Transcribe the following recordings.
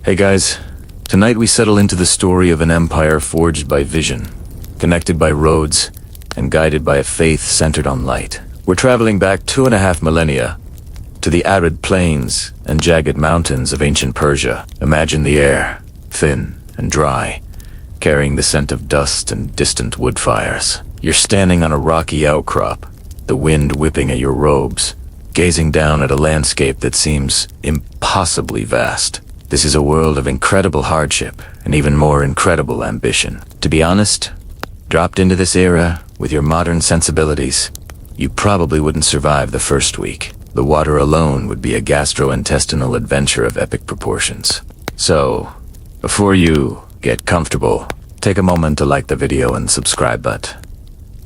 Hey guys, tonight we settle into the story of an empire forged by vision, connected by roads, and guided by a faith centered on light. We're traveling back 2.5 millennia to the arid plains and jagged mountains of ancient Persia. Imagine the air, thin and dry, carrying the scent of dust and distant wood fires. You're standing on a rocky outcrop, the wind whipping at your robes, gazing down at a landscape that seems impossibly vast. This is a world of incredible hardship and even more incredible ambition. To be honest, dropped into this era with your modern sensibilities, you probably wouldn't survive the first week. The water alone would be a gastrointestinal adventure of epic proportions. So, before you get comfortable, take a moment to like the video and subscribe, but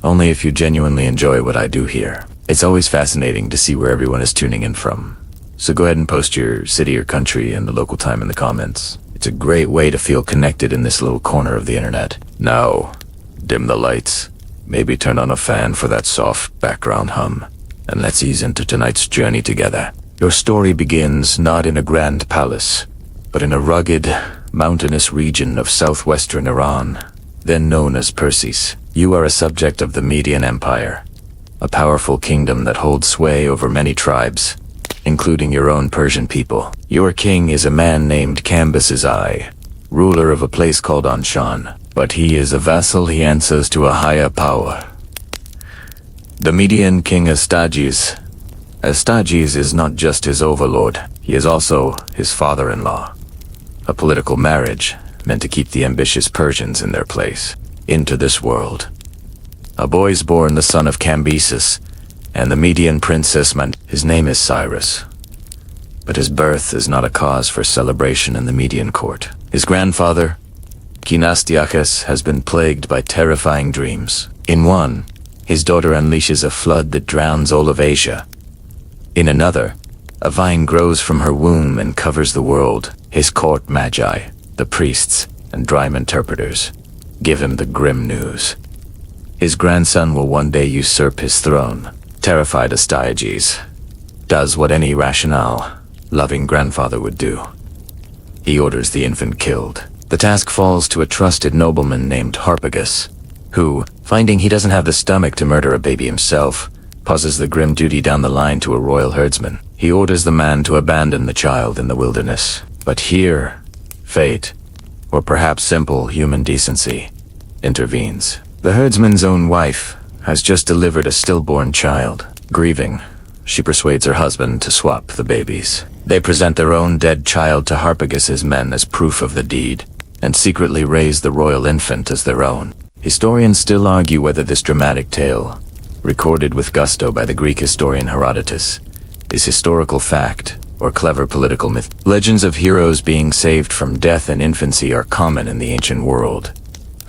only if you genuinely enjoy what I do here. It's always fascinating to see where everyone is tuning in from. So go ahead and post your city or country and the local time in the comments. It's a great way to feel connected in this little corner of the internet. Now, dim the lights, maybe turn on a fan for that soft background hum, and let's ease into tonight's journey together. Your story begins not in a grand palace, but in a rugged, mountainous region of southwestern Iran, then known as Persia. You are a subject of the Median Empire, a powerful kingdom that holds sway over many tribes, including your own Persian people. Your king is a man named Cambus's Eye, ruler of a place called Anshan, but he is a vassal. He answers to a higher power. The Median king Astyages. Astyages is not just his overlord, he is also his father-in-law. A political marriage meant to keep the ambitious Persians in their place. Into this world, a boy is born, the son of Cambyses and the Median princess. His name is Cyrus, but his birth is not a cause for celebration in the Median court. His grandfather, King Astyages, has been plagued by terrifying dreams. In one, his daughter unleashes a flood that drowns all of Asia. In another, a vine grows from her womb and covers the world. His court magi, the priests and dream interpreters, give him the grim news. His grandson will one day usurp his throne. Terrified, Astyages does what any rational, loving grandfather would do. He orders the infant killed. The task falls to a trusted nobleman named Harpagus, who, finding he doesn't have the stomach to murder a baby himself, passes the grim duty down the line to a royal herdsman. He orders the man to abandon the child in the wilderness. But here, fate, or perhaps simple human decency, intervenes. The herdsman's own wife has just delivered a stillborn child. Grieving, she persuades her husband to swap the babies. They present their own dead child to Harpagus's men as proof of the deed, and secretly raise the royal infant as their own. Historians still argue whether this dramatic tale, recorded with gusto by the Greek historian Herodotus, is historical fact or clever political myth. Legends of heroes being saved from death and infancy are common in the ancient world,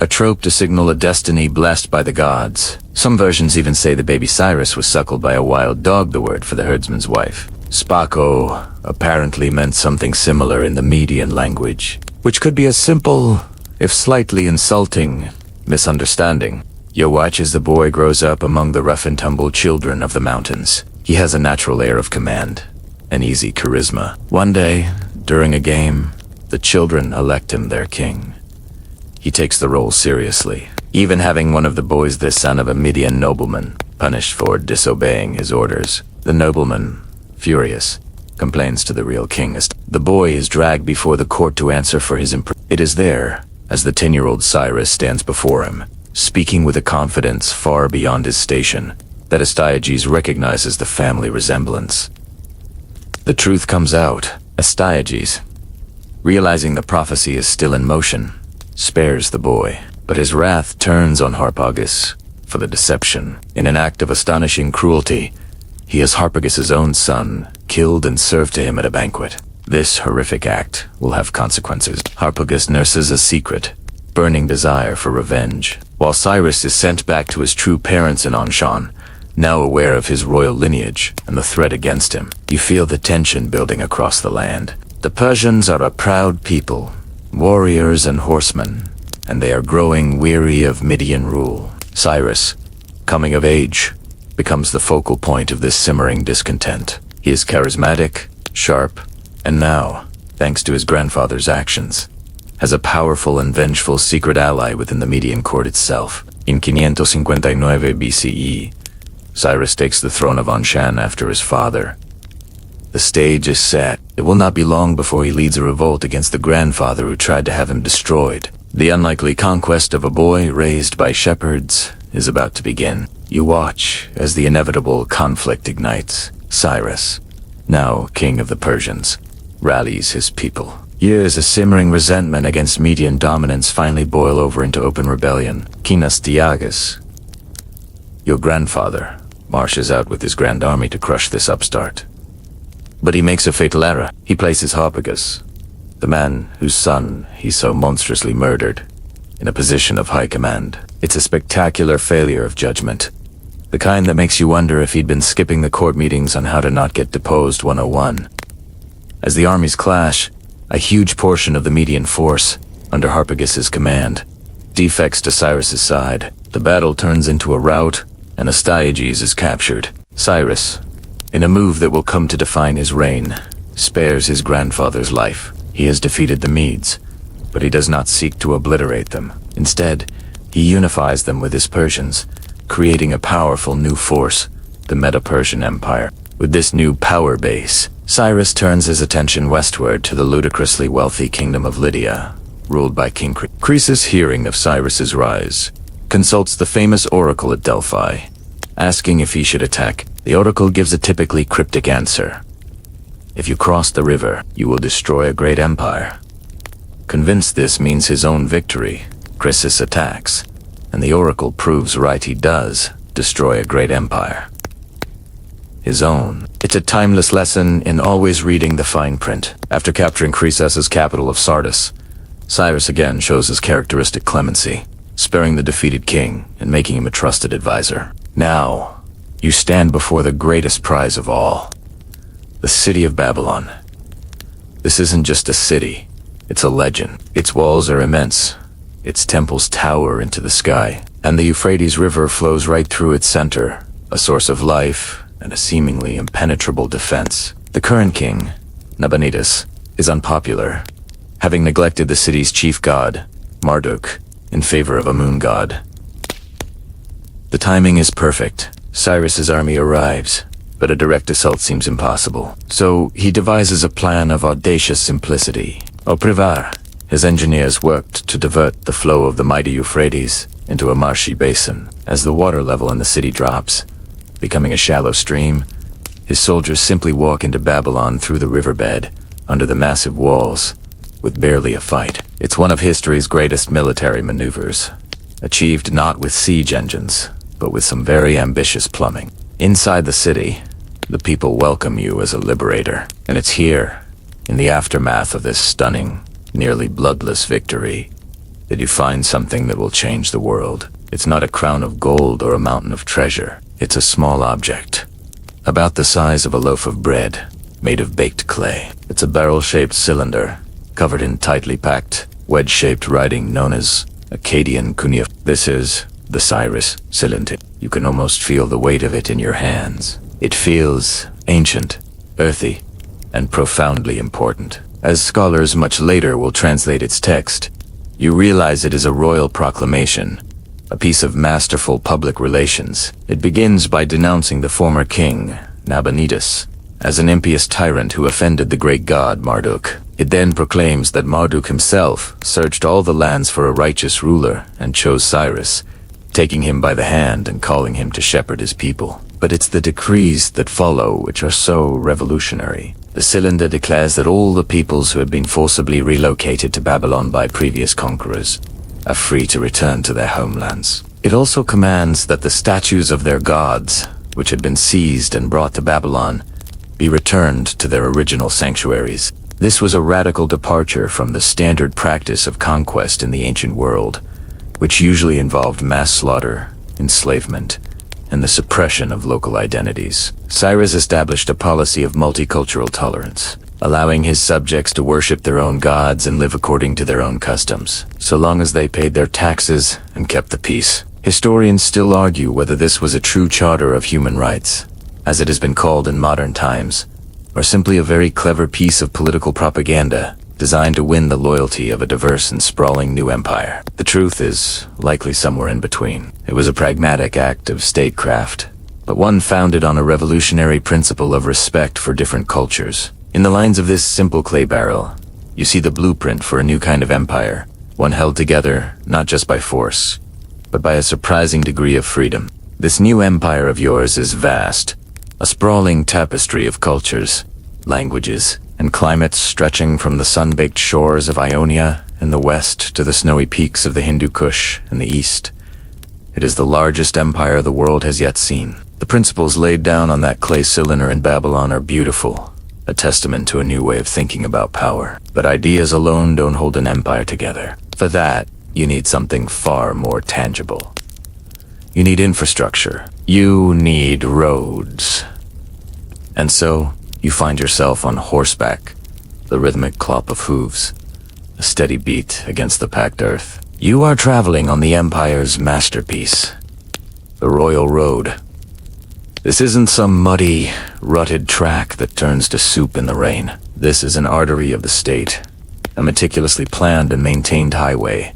a trope to signal a destiny blessed by the gods. Some versions even say the baby Cyrus was suckled by a wild dog, the word for the herdsman's wife. Spako apparently meant something similar in the Median language, which could be a simple, if slightly insulting, misunderstanding. You watch as the boy grows up among the rough and tumble children of the mountains. He has a natural air of command, an easy charisma. One day, during a game, the children elect him their king. He takes the role seriously, even having one of the boys the son of a Median nobleman, punished for disobeying his orders. The nobleman, furious, complains to the real king. The boy is dragged before the court to answer for his It is there, as the 10-year-old Cyrus stands before him, speaking with a confidence far beyond his station, that Astyages recognizes the family resemblance. The truth comes out. Astyages, realizing the prophecy is still in motion, spares the boy, but his wrath turns on Harpagus for the deception. In an act of astonishing cruelty, he has Harpagus's own son killed and served to him at a banquet. This horrific act will have consequences. Harpagus nurses a secret, burning desire for revenge, while Cyrus is sent back to his true parents in Anshan, now aware of his royal lineage and the threat against him. You feel the tension building across the land. The Persians are a proud people, warriors and horsemen, and they are growing weary of Median rule. Cyrus, coming of age, becomes the focal point of this simmering discontent. He is charismatic, sharp, and now, thanks to his grandfather's actions, has a powerful and vengeful secret ally within the Median court itself. In 559 BCE, Cyrus takes the throne of Anshan after his father. The stage is set. It will not be long before he leads a revolt against the grandfather who tried to have him destroyed. The unlikely conquest of a boy raised by shepherds is about to begin. You watch as the inevitable conflict ignites. Cyrus, now king of the Persians, rallies his people. Years of simmering resentment against Median dominance finally boil over into open rebellion. Kinastiagus, your grandfather, marches out with his grand army to crush this upstart. But he makes a fatal error. He places Harpagus, the man whose son he so monstrously murdered, in a position of high command. It's a spectacular failure of judgment, the kind that makes you wonder if he'd been skipping the court meetings on how to not get deposed 101. As the armies clash, a huge portion of the Median force, under Harpagus' command, defects to Cyrus's side. The battle turns into a rout, and Astyages is captured. Cyrus, in a move that will come to define his reign, spares his grandfather's life. He has defeated the Medes, but he does not seek to obliterate them. Instead, he unifies them with his Persians, creating a powerful new force, the Persian Empire. With this new power base, Cyrus turns his attention westward to the ludicrously wealthy kingdom of Lydia, ruled by King Croesus. Hearing of Cyrus's rise, consults the famous oracle at Delphi, asking if he should attack. The oracle gives a typically cryptic answer. If you cross the river, you will destroy a great empire. Convinced this means his own victory, Croesus attacks, and the oracle proves right, he does destroy a great empire. His own. It's a timeless lesson in always reading the fine print. After capturing Croesus' capital of Sardis, Cyrus again shows his characteristic clemency, sparing the defeated king and making him a trusted advisor. Now, you stand before the greatest prize of all, the city of Babylon. This isn't just a city, it's a legend. Its walls are immense, its temples tower into the sky, and the Euphrates River flows right through its center, a source of life and a seemingly impenetrable defense. The current king, Nabonidus, is unpopular, having neglected the city's chief god, Marduk, in favor of a moon god. The timing is perfect. Cyrus's army arrives, but a direct assault seems impossible. So he devises a plan of audacious simplicity. Au Privar, his engineers worked to divert the flow of the mighty Euphrates into a marshy basin. As the water level in the city drops, becoming a shallow stream, his soldiers simply walk into Babylon through the riverbed, under the massive walls, with barely a fight. It's one of history's greatest military maneuvers, achieved not with siege engines, but with some very ambitious plumbing. Inside the city, the people welcome you as a liberator, and it's here, in the aftermath of this stunning, nearly bloodless victory, that you find something that will change the world. It's not a crown of gold or a mountain of treasure. It's a small object, about the size of a loaf of bread, made of baked clay. It's a barrel-shaped cylinder, covered in tightly packed, wedge-shaped writing known as Akkadian cuneiform. This is the Cyrus cylinder. You can almost feel the weight of it in your hands. It feels ancient, earthy, and profoundly important. As scholars much later will translate its text, you realize it is a royal proclamation, a piece of masterful public relations. It begins by denouncing the former king, Nabonidus, as an impious tyrant who offended the great god Marduk. It then proclaims that Marduk himself searched all the lands for a righteous ruler and chose Cyrus, taking him by the hand and calling him to shepherd his people. But it's the decrees that follow which are so revolutionary. The cylinder declares that all the peoples who had been forcibly relocated to Babylon by previous conquerors are free to return to their homelands. It also commands that the statues of their gods, which had been seized and brought to Babylon, be returned to their original sanctuaries. This was a radical departure from the standard practice of conquest in the ancient world, which usually involved mass slaughter, enslavement, and the suppression of local identities. Cyrus established a policy of multicultural tolerance, allowing his subjects to worship their own gods and live according to their own customs, so long as they paid their taxes and kept the peace. Historians still argue whether this was a true charter of human rights, as it has been called in modern times, or simply a very clever piece of political propaganda designed to win the loyalty of a diverse and sprawling new empire? The truth is likely somewhere in between. It was a pragmatic act of statecraft, but one founded on a revolutionary principle of respect for different cultures. In the lines of this simple clay barrel, you see the blueprint for a new kind of empire, one held together not just by force, but by a surprising degree of freedom. This new empire of yours is vast, a sprawling tapestry of cultures, languages, and climates stretching from the sun-baked shores of Ionia in the west to the snowy peaks of the Hindu Kush in the east. It is the largest empire the world has yet seen. The principles laid down on that clay cylinder in Babylon are beautiful, a testament to a new way of thinking about power. But ideas alone don't hold an empire together. For that, you need something far more tangible. You need infrastructure. You need roads. And so, you find yourself on horseback, the rhythmic clop of hooves, a steady beat against the packed earth. You are traveling on the Empire's masterpiece, the Royal Road. This isn't some muddy, rutted track that turns to soup in the rain. This is an artery of the state, a meticulously planned and maintained highway.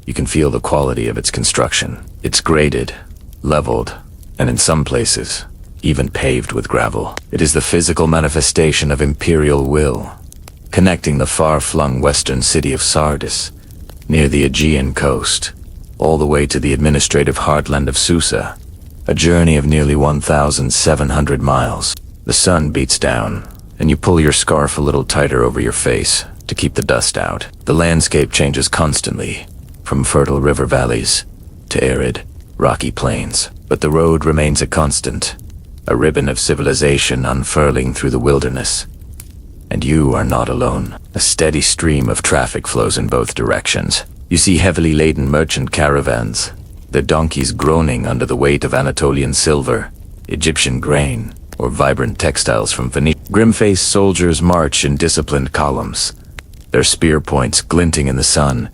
You can feel the quality of its construction. It's graded, leveled, and in some places, even paved with gravel. It is the physical manifestation of imperial will, connecting the far-flung western city of Sardis, near the Aegean coast, all the way to the administrative heartland of Susa, a journey of nearly 1,700 miles. The sun beats down, and you pull your scarf a little tighter over your face to keep the dust out. The landscape changes constantly, from fertile river valleys to arid, rocky plains. But the road remains a constant, a ribbon of civilization unfurling through the wilderness. And you are not alone. A steady stream of traffic flows in both directions. You see heavily laden merchant caravans, their donkeys groaning under the weight of Anatolian silver, Egyptian grain, or vibrant textiles from Phoenicia. Grim-faced soldiers march in disciplined columns, their spear points glinting in the sun,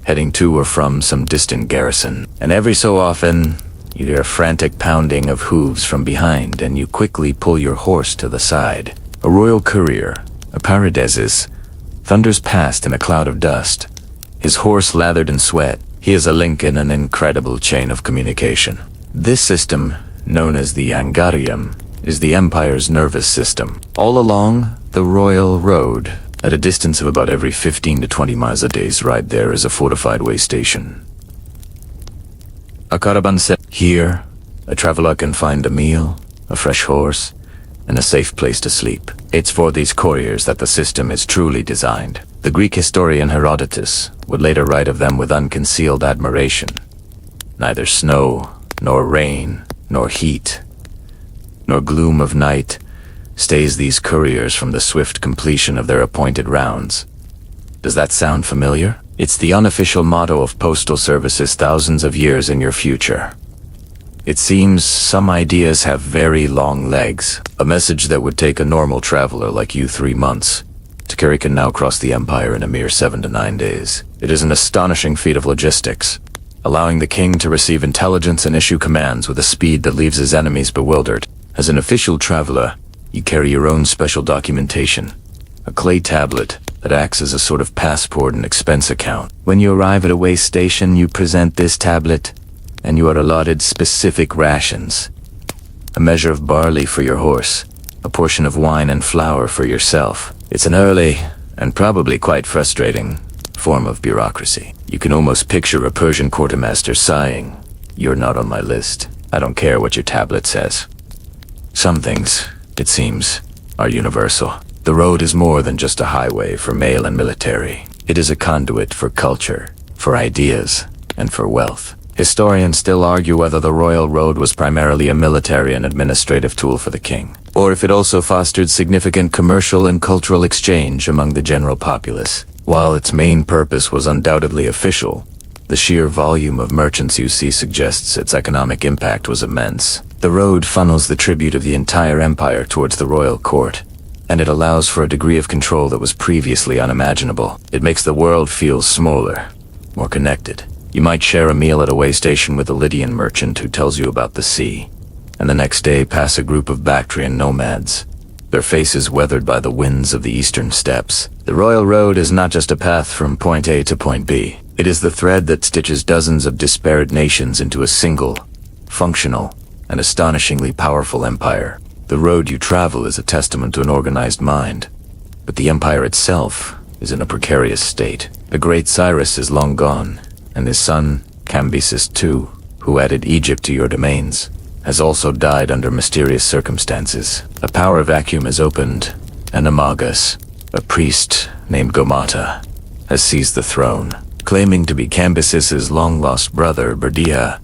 heading to or from some distant garrison. And every so often, you hear a frantic pounding of hooves from behind, and you quickly pull your horse to the side. A royal courier, a paradesis, thunders past in a cloud of dust, his horse lathered in sweat. He is a link in an incredible chain of communication. This system, known as the Angarium, is the Empire's nervous system. All along the Royal Road, at a distance of about every 15 to 20 miles a day's ride, there is a fortified way station. A caravanserai. Here, a traveler can find a meal, a fresh horse, and a safe place to sleep. It's for these couriers that the system is truly designed. The Greek historian Herodotus would later write of them with unconcealed admiration. Neither snow, nor rain, nor heat, nor gloom of night stays these couriers from the swift completion of their appointed rounds. Does that sound familiar? It's the unofficial motto of postal services thousands of years in your future. It seems some ideas have very long legs. A message that would take a normal traveler like you 3 months to carry can now cross the Empire in a mere 7 to 9 days. It is an astonishing feat of logistics, allowing the king to receive intelligence and issue commands with a speed that leaves his enemies bewildered. As an official traveler, you carry your own special documentation, a clay tablet that acts as a sort of passport and expense account. When you arrive at a way station, you present this tablet, and you are allotted specific rations. A measure of barley for your horse, a portion of wine and flour for yourself. It's an early, and probably quite frustrating, form of bureaucracy. You can almost picture a Persian quartermaster sighing, "You're not on my list. I don't care what your tablet says." Some things, it seems, are universal. The road is more than just a highway for mail and military. It is a conduit for culture, for ideas, and for wealth. Historians still argue whether the Royal Road was primarily a military and administrative tool for the king, or if it also fostered significant commercial and cultural exchange among the general populace. While its main purpose was undoubtedly official, the sheer volume of merchants you see suggests its economic impact was immense. The road funnels the tribute of the entire empire towards the royal court, and it allows for a degree of control that was previously unimaginable. It makes the world feel smaller, more connected. You might share a meal at a way station with a Lydian merchant who tells you about the sea, and the next day pass a group of Bactrian nomads, their faces weathered by the winds of the eastern steppes. The royal road is not just a path from point A to point B. It is the thread that stitches dozens of disparate nations into a single, functional, and astonishingly powerful empire. The road you travel is a testament to an organized mind, but the empire itself is in a precarious state. The great Cyrus is long gone, and his son, Cambyses II, who added Egypt to your domains, has also died under mysterious circumstances. A power vacuum has opened, and Amagas, a priest named Gomata, has seized the throne, claiming to be Cambyses' long-lost brother, Berdia.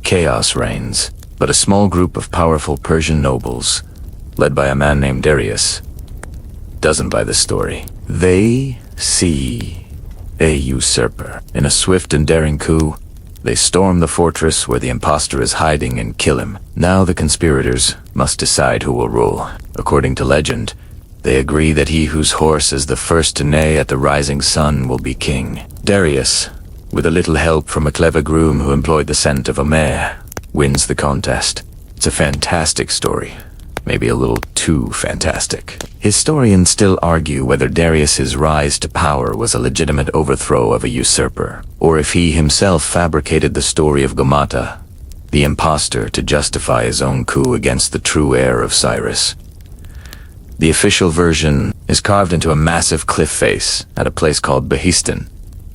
Chaos reigns, but a small group of powerful Persian nobles, led by a man named Darius, doesn't buy the story. They see a usurper. In a swift and daring coup, they storm the fortress where the impostor is hiding and kill him. Now the conspirators must decide who will rule. According to legend, they agree that he whose horse is the first to neigh at the rising sun will be king. Darius, with a little help from a clever groom who employed the scent of a mare, wins the contest. It's a fantastic story. Maybe a little too fantastic. Historians still argue whether Darius's rise to power was a legitimate overthrow of a usurper, or if he himself fabricated the story of Gomata, the impostor, to justify his own coup against the true heir of Cyrus. The official version is carved into a massive cliff face at a place called Behistan,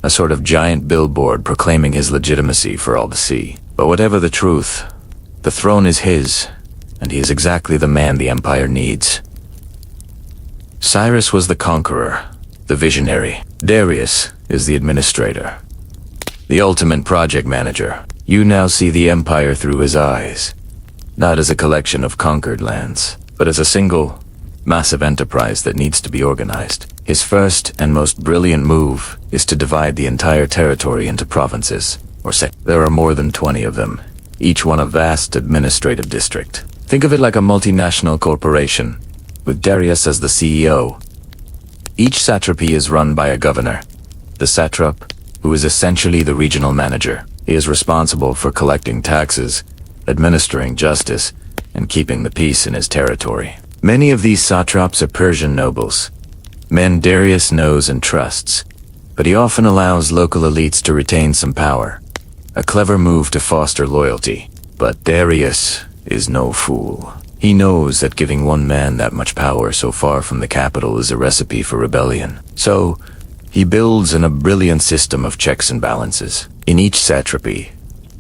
a sort of giant billboard proclaiming his legitimacy for all to see. But whatever the truth, the throne is his, and he is exactly the man the empire needs. Cyrus was the conqueror, the visionary. Darius is the administrator, the ultimate project manager. You now see the empire through his eyes, not as a collection of conquered lands, but as a single, massive enterprise that needs to be organized. His first and most brilliant move is to divide the entire territory into provinces, or there are more than 20 of them, each one a vast administrative district. Think of it like a multinational corporation, with Darius as the CEO. Each satrapy is run by a governor, the satrap, who is essentially the regional manager. He is responsible for collecting taxes, administering justice, and keeping the peace in his territory. Many of these satraps are Persian nobles, men Darius knows and trusts, but he often allows local elites to retain some power. A clever move to foster loyalty. But Darius is no fool. He knows that giving one man that much power so far from the capital is a recipe for rebellion. So, he builds in a brilliant system of checks and balances. In each satrapy,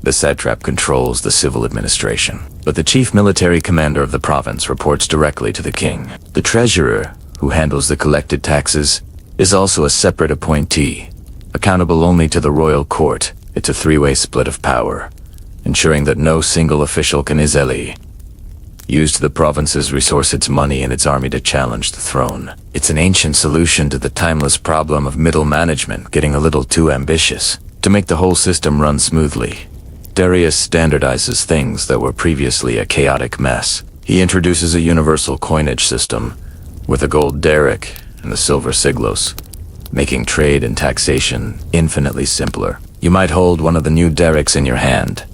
the satrap controls the civil administration, but the chief military commander of the province reports directly to the king. The treasurer, who handles the collected taxes, is also a separate appointee, accountable only to the royal court. It's a three-way split of power, ensuring that no single official can easily use the province's resource, its money, and its army to challenge the throne. It's an ancient solution to the timeless problem of middle management getting a little too ambitious. To make the whole system run smoothly, Darius standardizes things that were previously a chaotic mess. He introduces a universal coinage system with a gold daric and the silver siglos, making trade and taxation infinitely simpler. You might hold one of the new darics in your hand,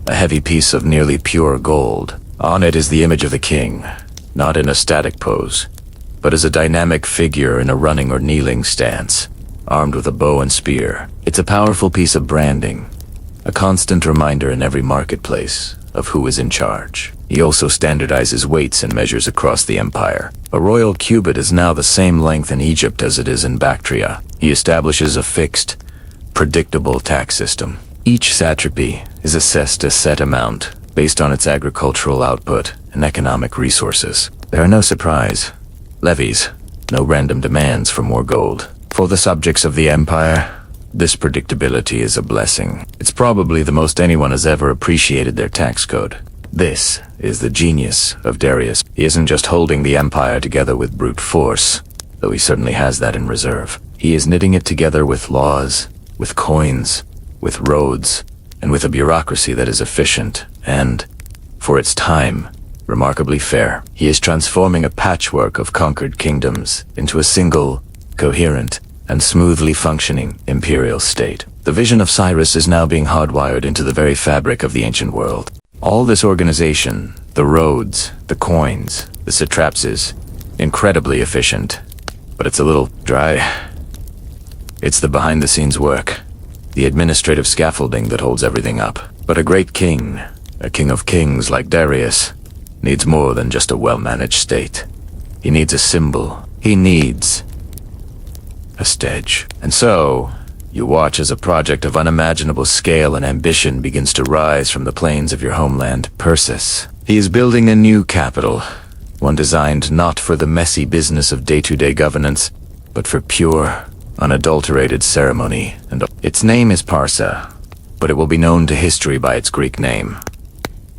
a heavy piece of nearly pure gold. On it is the image of the king, not in a static pose, but as a dynamic figure in a running or kneeling stance, armed with a bow and spear. It's a powerful piece of branding, a constant reminder in every marketplace of who is in charge. He also standardizes weights and measures across the empire. A royal cubit is now the same length in Egypt as it is in Bactria. He establishes a fixed, predictable tax system. Each satrapy is assessed a set amount based on its agricultural output and economic resources. There are no surprise levies, no random demands for more gold. For the subjects of the empire, this predictability is a blessing. It's probably the most anyone has ever appreciated their tax code. This is the genius of Darius. He isn't just holding the empire together with brute force, though he certainly has that in reserve. He is knitting it together with laws, with coins, with roads, and with a bureaucracy that is efficient and, for its time, remarkably fair. He is transforming a patchwork of conquered kingdoms into a single, coherent, and smoothly functioning imperial state. The vision of Cyrus is now being hardwired into the very fabric of the ancient world. All this organization, the roads, the coins, The satraps is incredibly efficient, but it's a little dry. It's the behind-the-scenes work, the administrative scaffolding that holds everything up. But a great king, a king of kings like Darius, needs more than just a well-managed state. He needs a symbol. He needs a stage. And so, you watch as a project of unimaginable scale and ambition begins to rise from the plains of your homeland, Persis. He is building a new capital, one designed not for the messy business of day-to-day governance, but for pure, unadulterated ceremony. And its name is Parsa, but it will be known to history by its Greek name,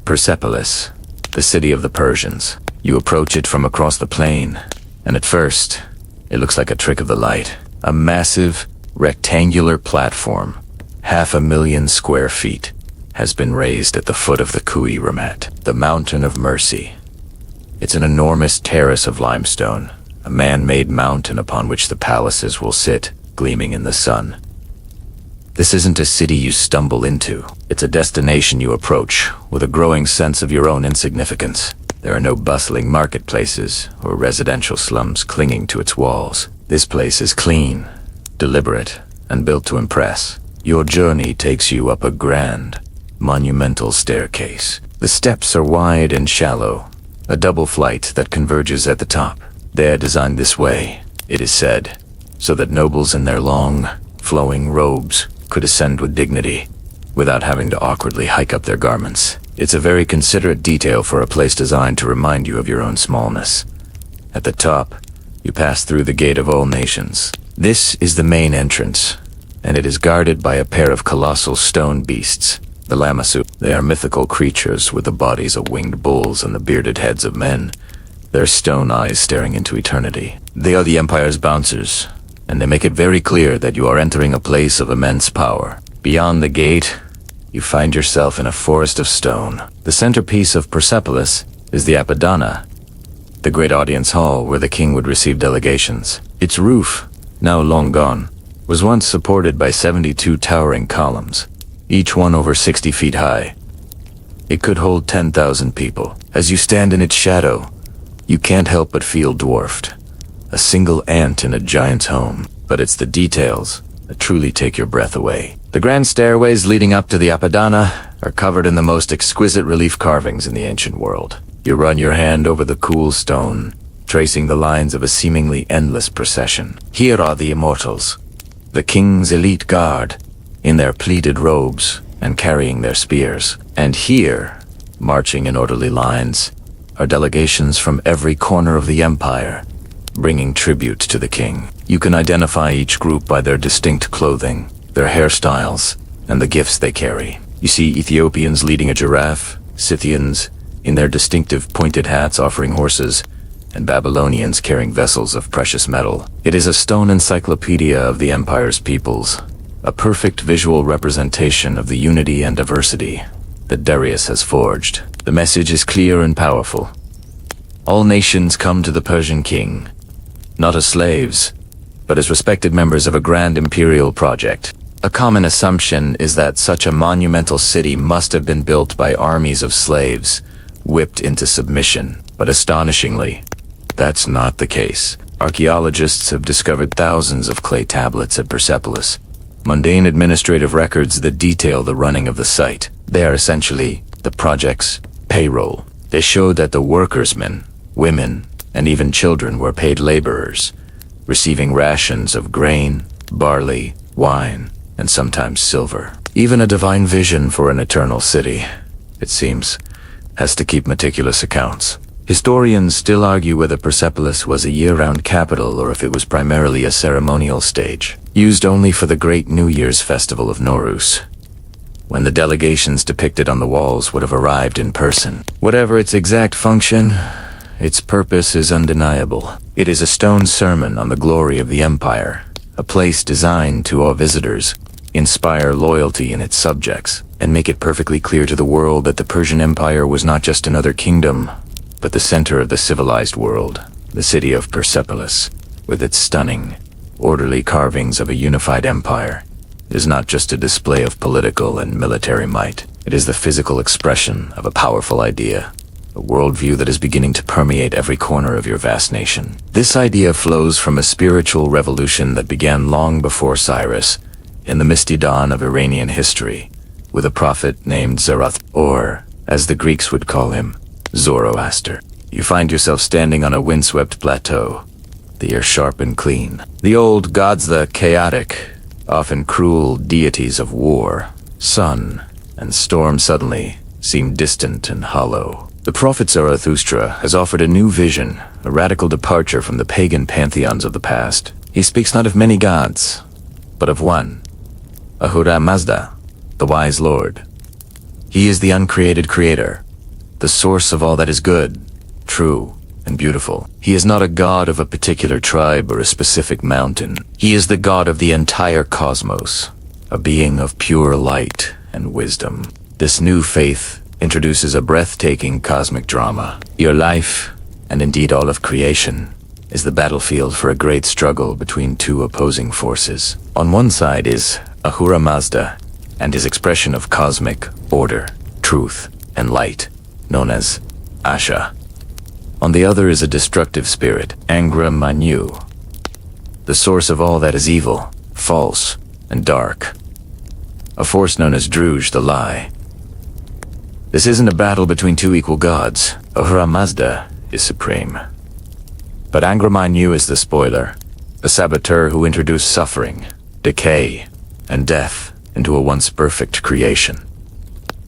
Persepolis, the city of the Persians. You approach it from across the plain, and at first, it looks like a trick of the light. A massive, rectangular platform, 500,000 square feet, has been raised at the foot of the couriers, the Mountain of Mercy. It's an enormous terrace of limestone, a man-made mountain upon which the palaces will sit, gleaming in the sun. This isn't a city you stumble into. It's a destination you approach with a growing sense of your own insignificance. There are no bustling marketplaces or residential slums clinging to its walls. This place is clean, deliberate, and built to impress. Your journey takes you up a grand, monumental staircase. The steps are wide and shallow, a double flight that converges at the top. They are designed this way, it is said, so that nobles in their long, flowing robes could ascend with dignity, without having to awkwardly hike up their garments. It's a very considerate detail for a place designed to remind you of your own smallness. At the top, you pass through the Gate of All Nations. This is the main entrance, and it is guarded by a pair of colossal stone beasts, the Lamassu. They are mythical creatures with the bodies of winged bulls and the bearded heads of men, their stone eyes staring into eternity. They are the Empire's bouncers, and they make it very clear that you are entering a place of immense power. Beyond the gate, you find yourself in a forest of stone. The centerpiece of Persepolis is the Apadana, the great audience hall where the king would receive delegations. Its roof, now long gone, was once supported by 72 towering columns, each one over 60 feet high. It could hold 10,000 people. As you stand in its shadow, you can't help but feel dwarfed. A single ant in a giant's home. But it's the details that truly take your breath away. The grand stairways leading up to the Apadana are covered in the most exquisite relief carvings in the ancient world. You run your hand over the cool stone, tracing the lines of a seemingly endless procession. Here are the immortals, the king's elite guard, in their pleated robes and carrying their spears. And here, marching in orderly lines, are delegations from every corner of the empire, bringing tribute to the king. You can identify each group by their distinct clothing, their hairstyles, and the gifts they carry. You see Ethiopians leading a giraffe, Scythians in their distinctive pointed hats offering horses, and Babylonians carrying vessels of precious metal. It is a stone encyclopedia of the empire's peoples, a perfect visual representation of the unity and diversity that Darius has forged. The message is clear and powerful. All nations come to the Persian king, not as slaves, but as respected members of a grand imperial project. A common assumption is that such a monumental city must have been built by armies of slaves, whipped into submission. But astonishingly, that's not the case. Archaeologists have discovered thousands of clay tablets at Persepolis, mundane administrative records that detail the running of the site. They are essentially the project's payroll. They show that the workersmen, women, and even children were paid laborers, receiving rations of grain, barley, wine, and sometimes silver. Even a divine vision for an eternal city, it seems, has to keep meticulous accounts. Historians still argue whether Persepolis was a year-round capital or if it was primarily a ceremonial stage, used only for the great New Year's festival of Nowruz, when the delegations depicted on the walls would have arrived in person. Whatever its exact function, its purpose is undeniable. It is a stone sermon on the glory of the empire, a place designed to awe visitors, inspire loyalty in its subjects, and make it perfectly clear to the world that the Persian Empire was not just another kingdom, but the center of the civilized world. The city of Persepolis, with its stunning, orderly carvings of a unified empire, is not just a display of political and military might. It is the physical expression of a powerful idea, a worldview that is beginning to permeate every corner of your vast nation. This idea flows from a spiritual revolution that began long before Cyrus, in the misty dawn of Iranian history, with a prophet named Zarathustra, or, as the Greeks would call him, Zoroaster. You find yourself standing on a windswept plateau, the air sharp and clean. The old gods, the chaotic, often cruel deities of war, sun, and storm suddenly seem distant and hollow. The prophet Zarathustra has offered a new vision, a radical departure from the pagan pantheons of the past. He speaks not of many gods, but of one, Ahura Mazda, the wise Lord. He is the uncreated creator, the source of all that is good, true, and beautiful. He is not a god of a particular tribe or a specific mountain. He is the god of the entire cosmos, a being of pure light and wisdom. This new faith introduces a breathtaking cosmic drama. Your life, and indeed all of creation, is the battlefield for a great struggle between two opposing forces. On one side is Ahura Mazda and his expression of cosmic order, truth, and light, known as Asha. On the other is a destructive spirit, Angra Mainyu, the source of all that is evil, false, and dark. A force known as Druj, the lie. This isn't a battle between two equal gods. Ahura Mazda is supreme. But Angra Mainyu is the spoiler, a saboteur who introduced suffering, decay, and death into a once perfect creation.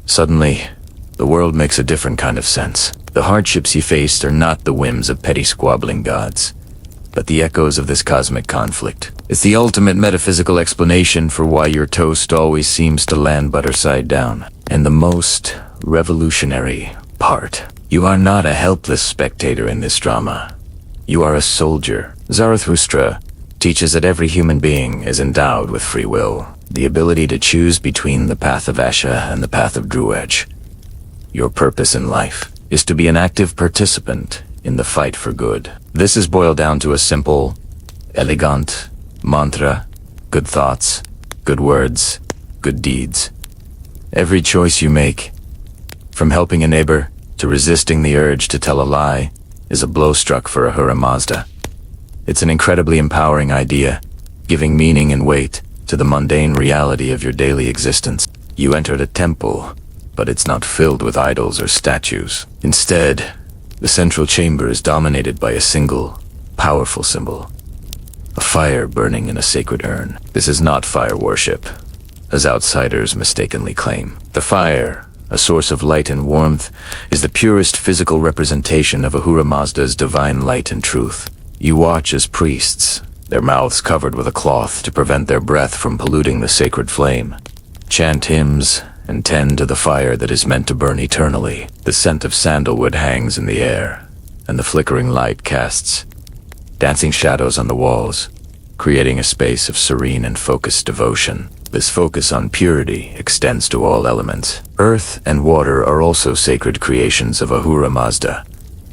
Suddenly, the world makes a different kind of sense. The hardships he faced are not the whims of petty squabbling gods, but the echoes of this cosmic conflict. It's the ultimate metaphysical explanation for why your toast always seems to land butter side down. And the most revolutionary part, you are not a helpless spectator in this drama. You are a soldier. Zarathustra teaches that every human being is endowed with free will, the ability to choose between the path of Asha and the path of Druj. Your purpose in life is to be an active participant in the fight for good. This is boiled down to a simple, elegant mantra: good thoughts, good words, good deeds. Every choice you make, from helping a neighbor to resisting the urge to tell a lie, is a blow struck for Ahura Mazda. It's an incredibly empowering idea, giving meaning and weight to the mundane reality of your daily existence. You entered a temple, but it's not filled with idols or statues. Instead, the central chamber is dominated by a single, powerful symbol: a fire burning in a sacred urn. This is not fire worship, as outsiders mistakenly claim. The fire, a source of light and warmth, is the purest physical representation of Ahura Mazda's divine light and truth. You watch as priests, their mouths covered with a cloth to prevent their breath from polluting the sacred flame, chant hymns, and tend to the fire that is meant to burn eternally. The scent of sandalwood hangs in the air, and the flickering light casts dancing shadows on the walls, creating a space of serene and focused devotion. This focus on purity extends to all elements. Earth and water are also sacred creations of Ahura Mazda,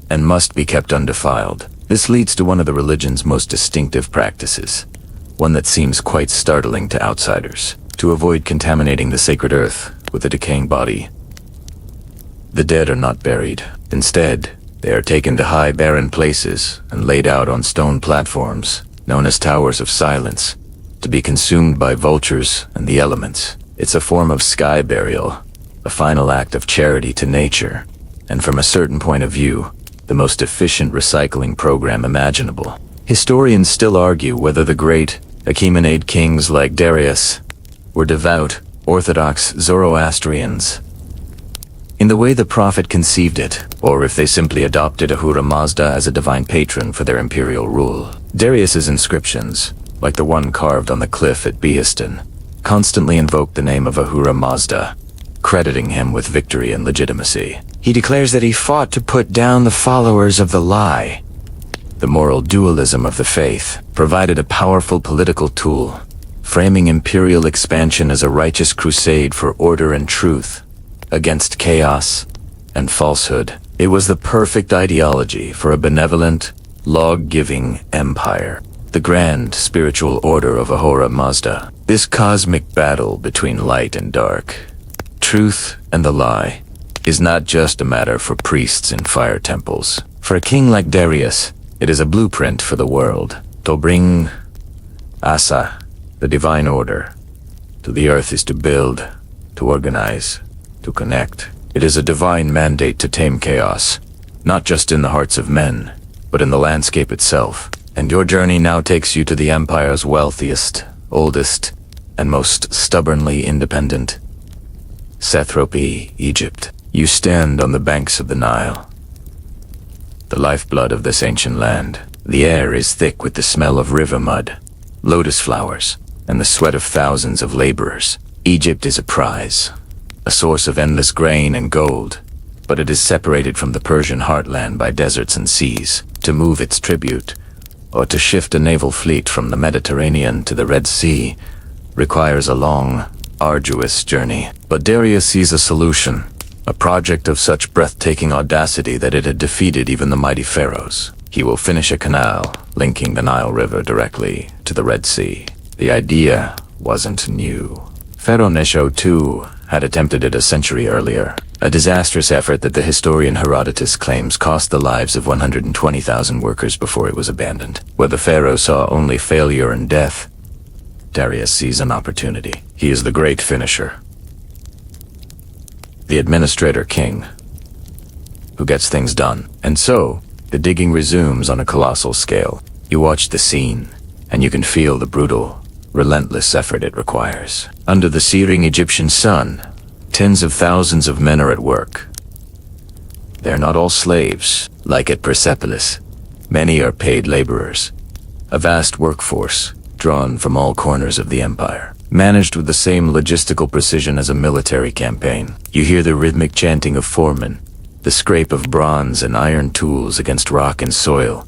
and must be kept undefiled. This leads to one of the religion's most distinctive practices, one that seems quite startling to outsiders. To avoid contaminating the sacred earth with a decaying body, the dead are not buried. Instead, they are taken to high barren places and laid out on stone platforms, known as towers of silence, to be consumed by vultures and the elements. It's a form of sky burial, a final act of charity to nature, and from a certain point of view, the most efficient recycling program imaginable. Historians still argue whether the great Achaemenid kings like Darius were devout, orthodox Zoroastrians in the way the prophet conceived it, or if they simply adopted Ahura Mazda as a divine patron for their imperial rule. Darius's inscriptions, like the one carved on the cliff at Behistun, constantly invoke the name of Ahura Mazda, crediting him with victory and legitimacy. He declares that he fought to put down the followers of the lie. The moral dualism of the faith provided a powerful political tool, framing imperial expansion as a righteous crusade for order and truth against chaos and falsehood. It was the perfect ideology for a benevolent, law-giving empire. The grand spiritual order of Ahura Mazda. This cosmic battle between light and dark, truth and the lie, is not just a matter for priests in fire temples. For a king like Darius, it is a blueprint for the world. To bring Asa, the divine order, to the earth is to build, to organize, to connect. It is a divine mandate to tame chaos, not just in the hearts of men, but in the landscape itself. And your journey now takes you to the Empire's wealthiest, oldest, and most stubbornly independent Satrapy, Egypt. You stand on the banks of the Nile, the lifeblood of this ancient land. The air is thick with the smell of river mud, lotus flowers, and the sweat of thousands of laborers. Egypt is a prize, a source of endless grain and gold, but it is separated from the Persian heartland by deserts and seas. To move its tribute, or to shift a naval fleet from the Mediterranean to the Red Sea, requires a long, arduous journey. But Darius sees a solution, a project of such breathtaking audacity that it had defeated even the mighty pharaohs. He will finish a canal linking the Nile River directly to the Red Sea. The idea wasn't new. Pharaoh Necho II had attempted it a century earlier, a disastrous effort that the historian Herodotus claims cost the lives of 120,000 workers before it was abandoned. Where the pharaoh saw only failure and death, Darius sees an opportunity. He is the great finisher, the administrator king, who gets things done. And so, the digging resumes on a colossal scale. You watch the scene, and you can feel the brutal, relentless effort it requires. Under the searing Egyptian sun, tens of thousands of men are at work. They're not all slaves, like at Persepolis. Many are paid laborers, a vast workforce drawn from all corners of the empire, managed with the same logistical precision as a military campaign. You hear the rhythmic chanting of foremen, the scrape of bronze and iron tools against rock and soil,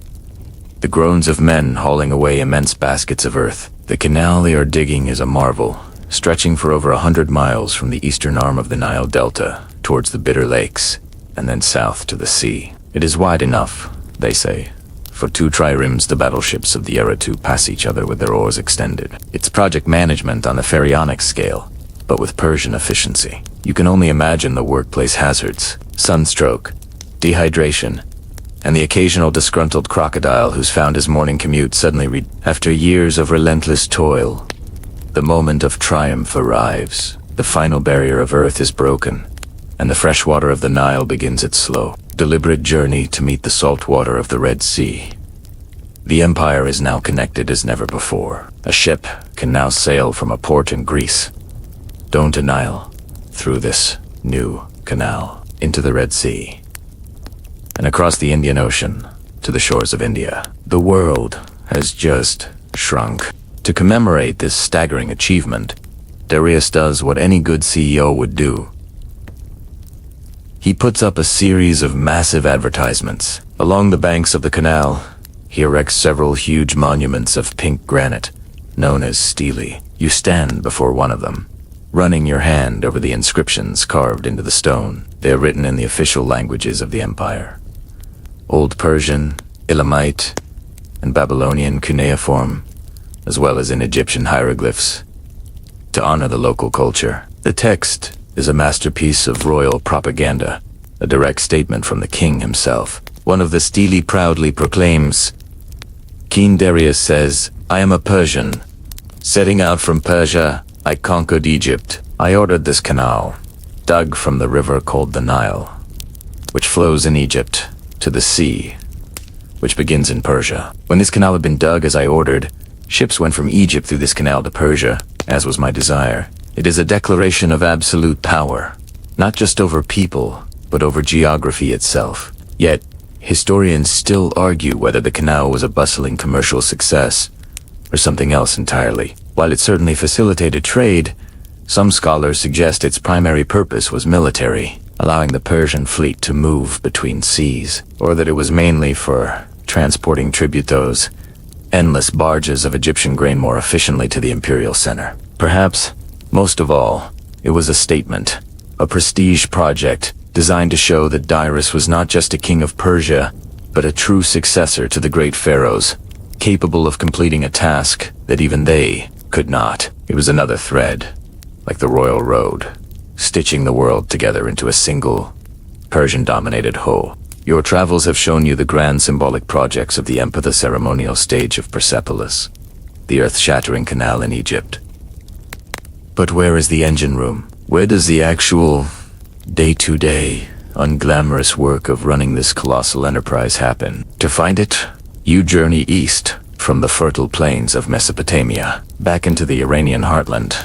the groans of men hauling away immense baskets of earth. The canal they are digging is a marvel, stretching for over 100 miles from the eastern arm of the Nile Delta towards the Bitter Lakes, and then south to the sea. It is wide enough, they say, for 2 triremes, the battleships of the era, to pass each other with their oars extended. It's project management on a pharaonic scale, but with Persian efficiency. You can only imagine the workplace hazards, sunstroke, dehydration, and the occasional disgruntled crocodile who's found his morning commute suddenly after years of relentless toil. The moment of triumph arrives. The final barrier of earth is broken, and the fresh water of the Nile begins its slow, deliberate journey to meet the salt water of the Red Sea. The empire is now connected as never before. A ship can now sail from a port in Greece, down to Nile, through this new canal, into the Red Sea, and across the Indian Ocean to the shores of India. The world has just shrunk. To commemorate this staggering achievement, Darius does what any good CEO would do. He puts up a series of massive advertisements. Along the banks of the canal, he erects several huge monuments of pink granite, known as stelae. You stand before one of them, running your hand over the inscriptions carved into the stone. They are written in the official languages of the empire: Old Persian, Elamite, and Babylonian cuneiform, as well as in Egyptian hieroglyphs, to honor the local culture. The text is a masterpiece of royal propaganda, a direct statement from the king himself. One of the stelae proudly proclaims, King Darius says, "I am a Persian. Setting out from Persia, I conquered Egypt. I ordered this canal, dug from the river called the Nile, which flows in Egypt, to the sea, which begins in Persia. When this canal had been dug as I ordered, ships went from Egypt through this canal to Persia, as was my desire. It is a declaration of absolute power, not just over people, but over geography itself. Yet, historians still argue whether the canal was a bustling commercial success, or something else entirely. While it certainly facilitated trade, some scholars suggest its primary purpose was military, allowing the Persian fleet to move between seas, or that it was mainly for transporting tribute, those endless barges of Egyptian grain, more efficiently to the imperial center. Perhaps, most of all, it was a statement, a prestige project designed to show that Darius was not just a king of Persia, but a true successor to the great pharaohs, capable of completing a task that even they could not. It was another thread, like the royal road, stitching the world together into a single, Persian-dominated Ho. Your travels have shown you the grand symbolic projects of the the ceremonial stage of Persepolis, the earth-shattering canal in Egypt. But where is the engine room? Where does the actual day-to-day, unglamorous work of running this colossal enterprise happen? To find it, you journey east from the fertile plains of Mesopotamia, back into the Iranian heartland,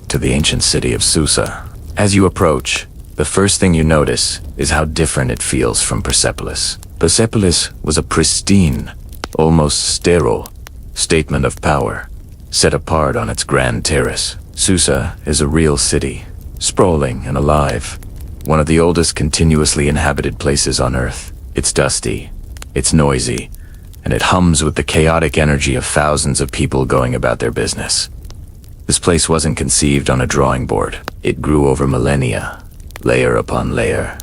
to the ancient city of Susa. As you approach, the first thing you notice is how different it feels from Persepolis. Persepolis was a pristine, almost sterile, statement of power, set apart on its grand terrace. Susa is a real city, sprawling and alive, one of the oldest continuously inhabited places on Earth. It's dusty, it's noisy, and it hums with the chaotic energy of thousands of people going about their business. This place wasn't conceived on a drawing board. It grew over millennia, layer upon layer.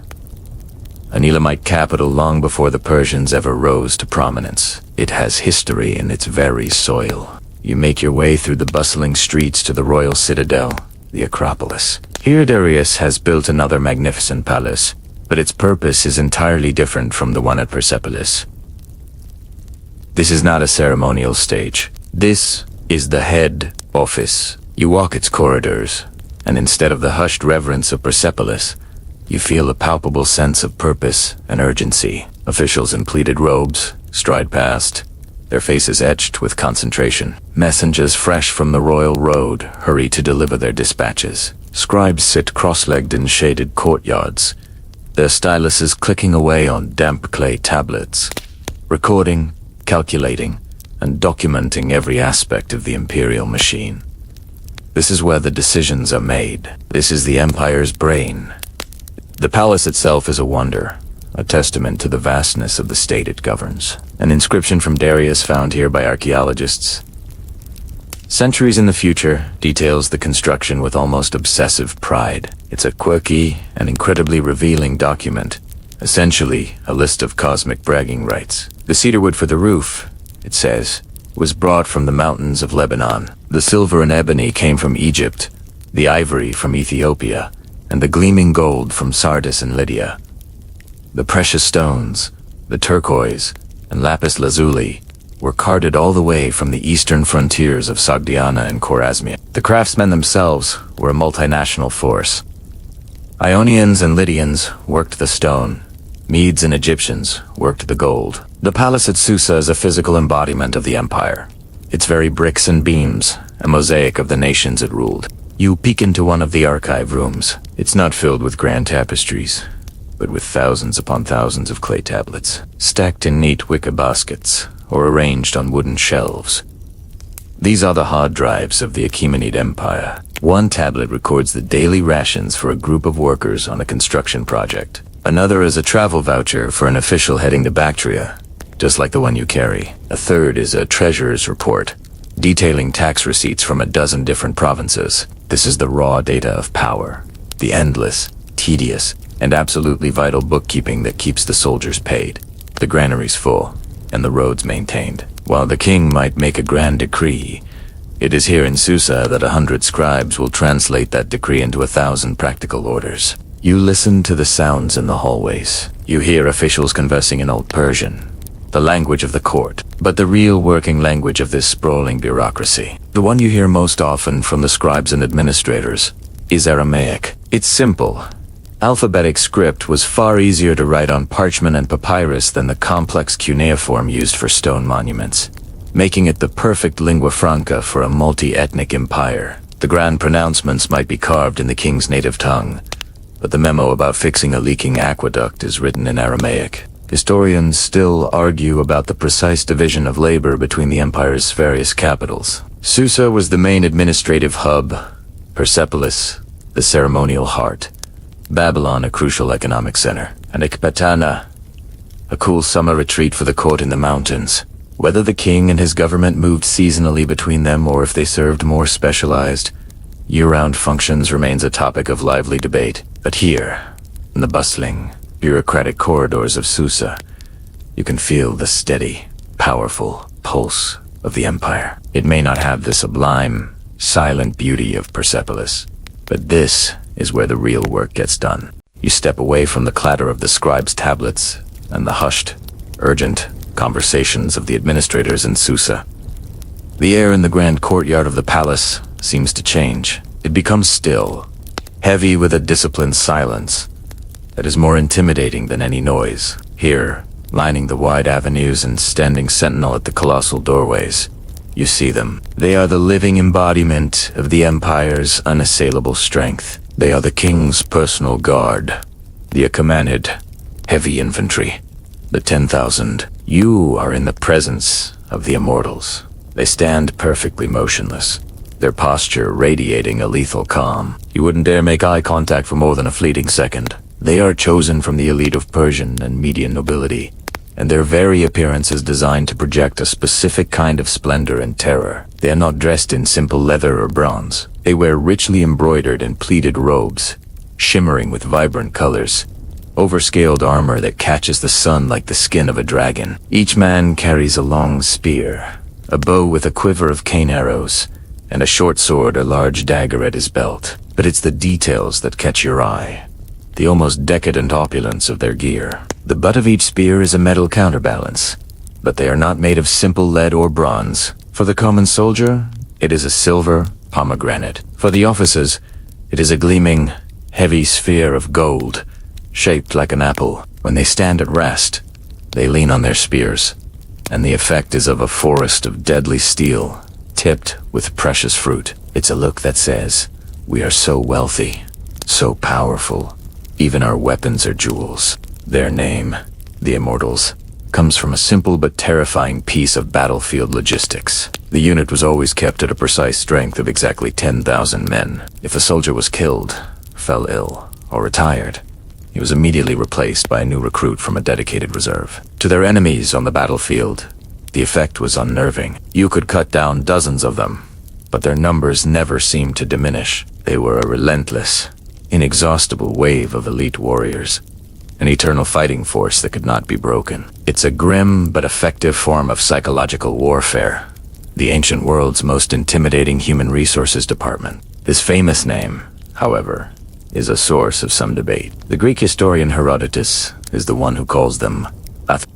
An Elamite capital long before the Persians ever rose to prominence. It has history in its very soil. You make your way through the bustling streets to the royal citadel, the Acropolis. Here Darius has built another magnificent palace, but its purpose is entirely different from the one at Persepolis. This is not a ceremonial stage. This is the head office. You walk its corridors, and instead of the hushed reverence of Persepolis, you feel a palpable sense of purpose and urgency. Officials in pleated robes stride past, their faces etched with concentration. Messengers fresh from the royal road hurry to deliver their dispatches. Scribes sit cross-legged in shaded courtyards, their styluses clicking away on damp clay tablets, recording, calculating, and documenting every aspect of the imperial machine. This is where the decisions are made. This is the empire's brain. The palace itself is a wonder, a testament to the vastness of the state it governs. An inscription from Darius found here by archaeologists, centuries in the future, details the construction with almost obsessive pride. It's a quirky and incredibly revealing document, essentially a list of cosmic bragging rights. The cedar wood for the roof, it says, was brought from the mountains of Lebanon. The silver and ebony came from Egypt, the ivory from Ethiopia, and the gleaming gold from Sardis and Lydia. The precious stones, the turquoise, and lapis lazuli, were carted all the way from the eastern frontiers of Sogdiana and Khwarezmia. The craftsmen themselves were a multinational force. Ionians and Lydians worked the stone. Medes and Egyptians worked the gold. The palace at Susa is a physical embodiment of the empire. Its very bricks and beams, a mosaic of the nations it ruled. You peek into one of the archive rooms. It's not filled with grand tapestries, but with thousands upon thousands of clay tablets, stacked in neat wicker baskets, or arranged on wooden shelves. These are the hard drives of the Achaemenid Empire. One tablet records the daily rations for a group of workers on a construction project. Another is a travel voucher for an official heading to Bactria, just like the one you carry. A third is a treasurer's report, detailing tax receipts from a dozen different provinces. This is the raw data of power, the endless, tedious, and absolutely vital bookkeeping that keeps the soldiers paid, the granaries full, and the roads maintained. While the king might make a grand decree, it is here in Susa that 100 scribes will translate that decree into 1,000 practical orders. You listen to the sounds in the hallways. You hear officials conversing in Old Persian, the language of the court, but the real working language of this sprawling bureaucracy, the one you hear most often from the scribes and administrators, is Aramaic. It's simple. Alphabetic script was far easier to write on parchment and papyrus than the complex cuneiform used for stone monuments, making it the perfect lingua franca for a multi-ethnic empire. The grand pronouncements might be carved in the king's native tongue, but the memo about fixing a leaking aqueduct is written in Aramaic. Historians still argue about the precise division of labor between the empire's various capitals. Susa was the main administrative hub, Persepolis, the ceremonial heart, Babylon a crucial economic center, and Ecbatana, a cool summer retreat for the court in the mountains. Whether the king and his government moved seasonally between them or if they served more specialized, year-round functions remains a topic of lively debate. But here, in the bustling, bureaucratic corridors of Susa, you can feel the steady, powerful pulse of the empire. It may not have the sublime, silent beauty of Persepolis, but this is where the real work gets done. You step away from the clatter of the scribes' tablets and the hushed, urgent conversations of the administrators in Susa. The air in the grand courtyard of the palace seems to change. It becomes still, heavy with a disciplined silence that is more intimidating than any noise. Here, lining the wide avenues and standing sentinel at the colossal doorways, you see them. They are the living embodiment of the Empire's unassailable strength. They are the king's personal guard, the commanded heavy infantry, the 10,000. You are in the presence of the immortals. They stand perfectly motionless, their posture radiating a lethal calm. You wouldn't dare make eye contact for more than a fleeting second. They are chosen from the elite of Persian and Median nobility, and their very appearance is designed to project a specific kind of splendor and terror. They are not dressed in simple leather or bronze. They wear richly embroidered and pleated robes, shimmering with vibrant colors, overscaled armor that catches the sun like the skin of a dragon. Each man carries a long spear, a bow with a quiver of cane arrows, and a short sword or large dagger at his belt. But it's the details that catch your eye, the almost decadent opulence of their gear. The butt of each spear is a metal counterbalance, but they are not made of simple lead or bronze. For the common soldier, it is a silver pomegranate. For the officers, it is a gleaming, heavy sphere of gold, shaped like an apple. When they stand at rest, they lean on their spears, and the effect is of a forest of deadly steel, tipped with precious fruit. It's a look that says, we are so wealthy, so powerful, even our weapons are jewels. Their name, the Immortals, comes from a simple but terrifying piece of battlefield logistics. The unit was always kept at a precise strength of exactly 10,000 men. If a soldier was killed, fell ill, or retired, he was immediately replaced by a new recruit from a dedicated reserve. To their enemies on the battlefield, the effect was unnerving. You could cut down dozens of them, but their numbers never seemed to diminish. They were a relentless, inexhaustible wave of elite warriors, an eternal fighting force that could not be broken. It's a grim but effective form of psychological warfare, the ancient world's most intimidating human resources department. This famous name, however, is a source of some debate. The Greek historian Herodotus is the one who calls them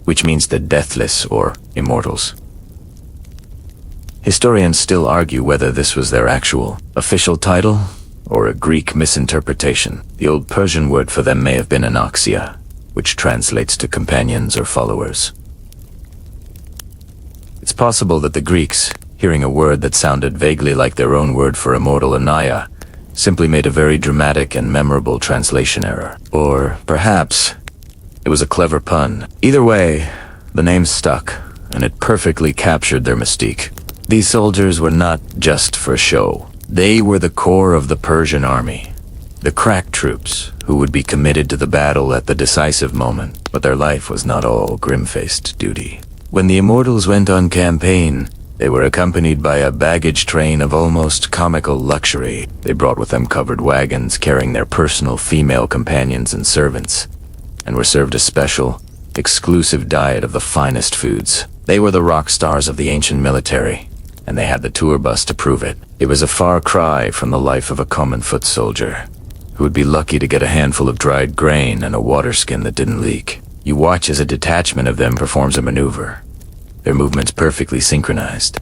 which means the deathless or immortals. Historians still argue whether this was their actual official title or a Greek misinterpretation. The old Persian word for them may have been anoxia, which translates to companions or followers. It's possible that the Greeks, hearing a word that sounded vaguely like their own word for immortal Anaya, simply made a very dramatic and memorable translation error. Or perhaps it was a clever pun. Either way, the name stuck, and it perfectly captured their mystique. These soldiers were not just for show. They were the core of the Persian army, the crack troops who would be committed to the battle at the decisive moment. But their life was not all grim-faced duty. When the Immortals went on campaign, they were accompanied by a baggage train of almost comical luxury. They brought with them covered wagons carrying their personal female companions and servants, and were served a special, exclusive diet of the finest foods. They were the rock stars of the ancient military, and they had the tour bus to prove it. It was a far cry from the life of a common foot soldier, who would be lucky to get a handful of dried grain and a water skin that didn't leak. You watch as a detachment of them performs a maneuver, their movements perfectly synchronized,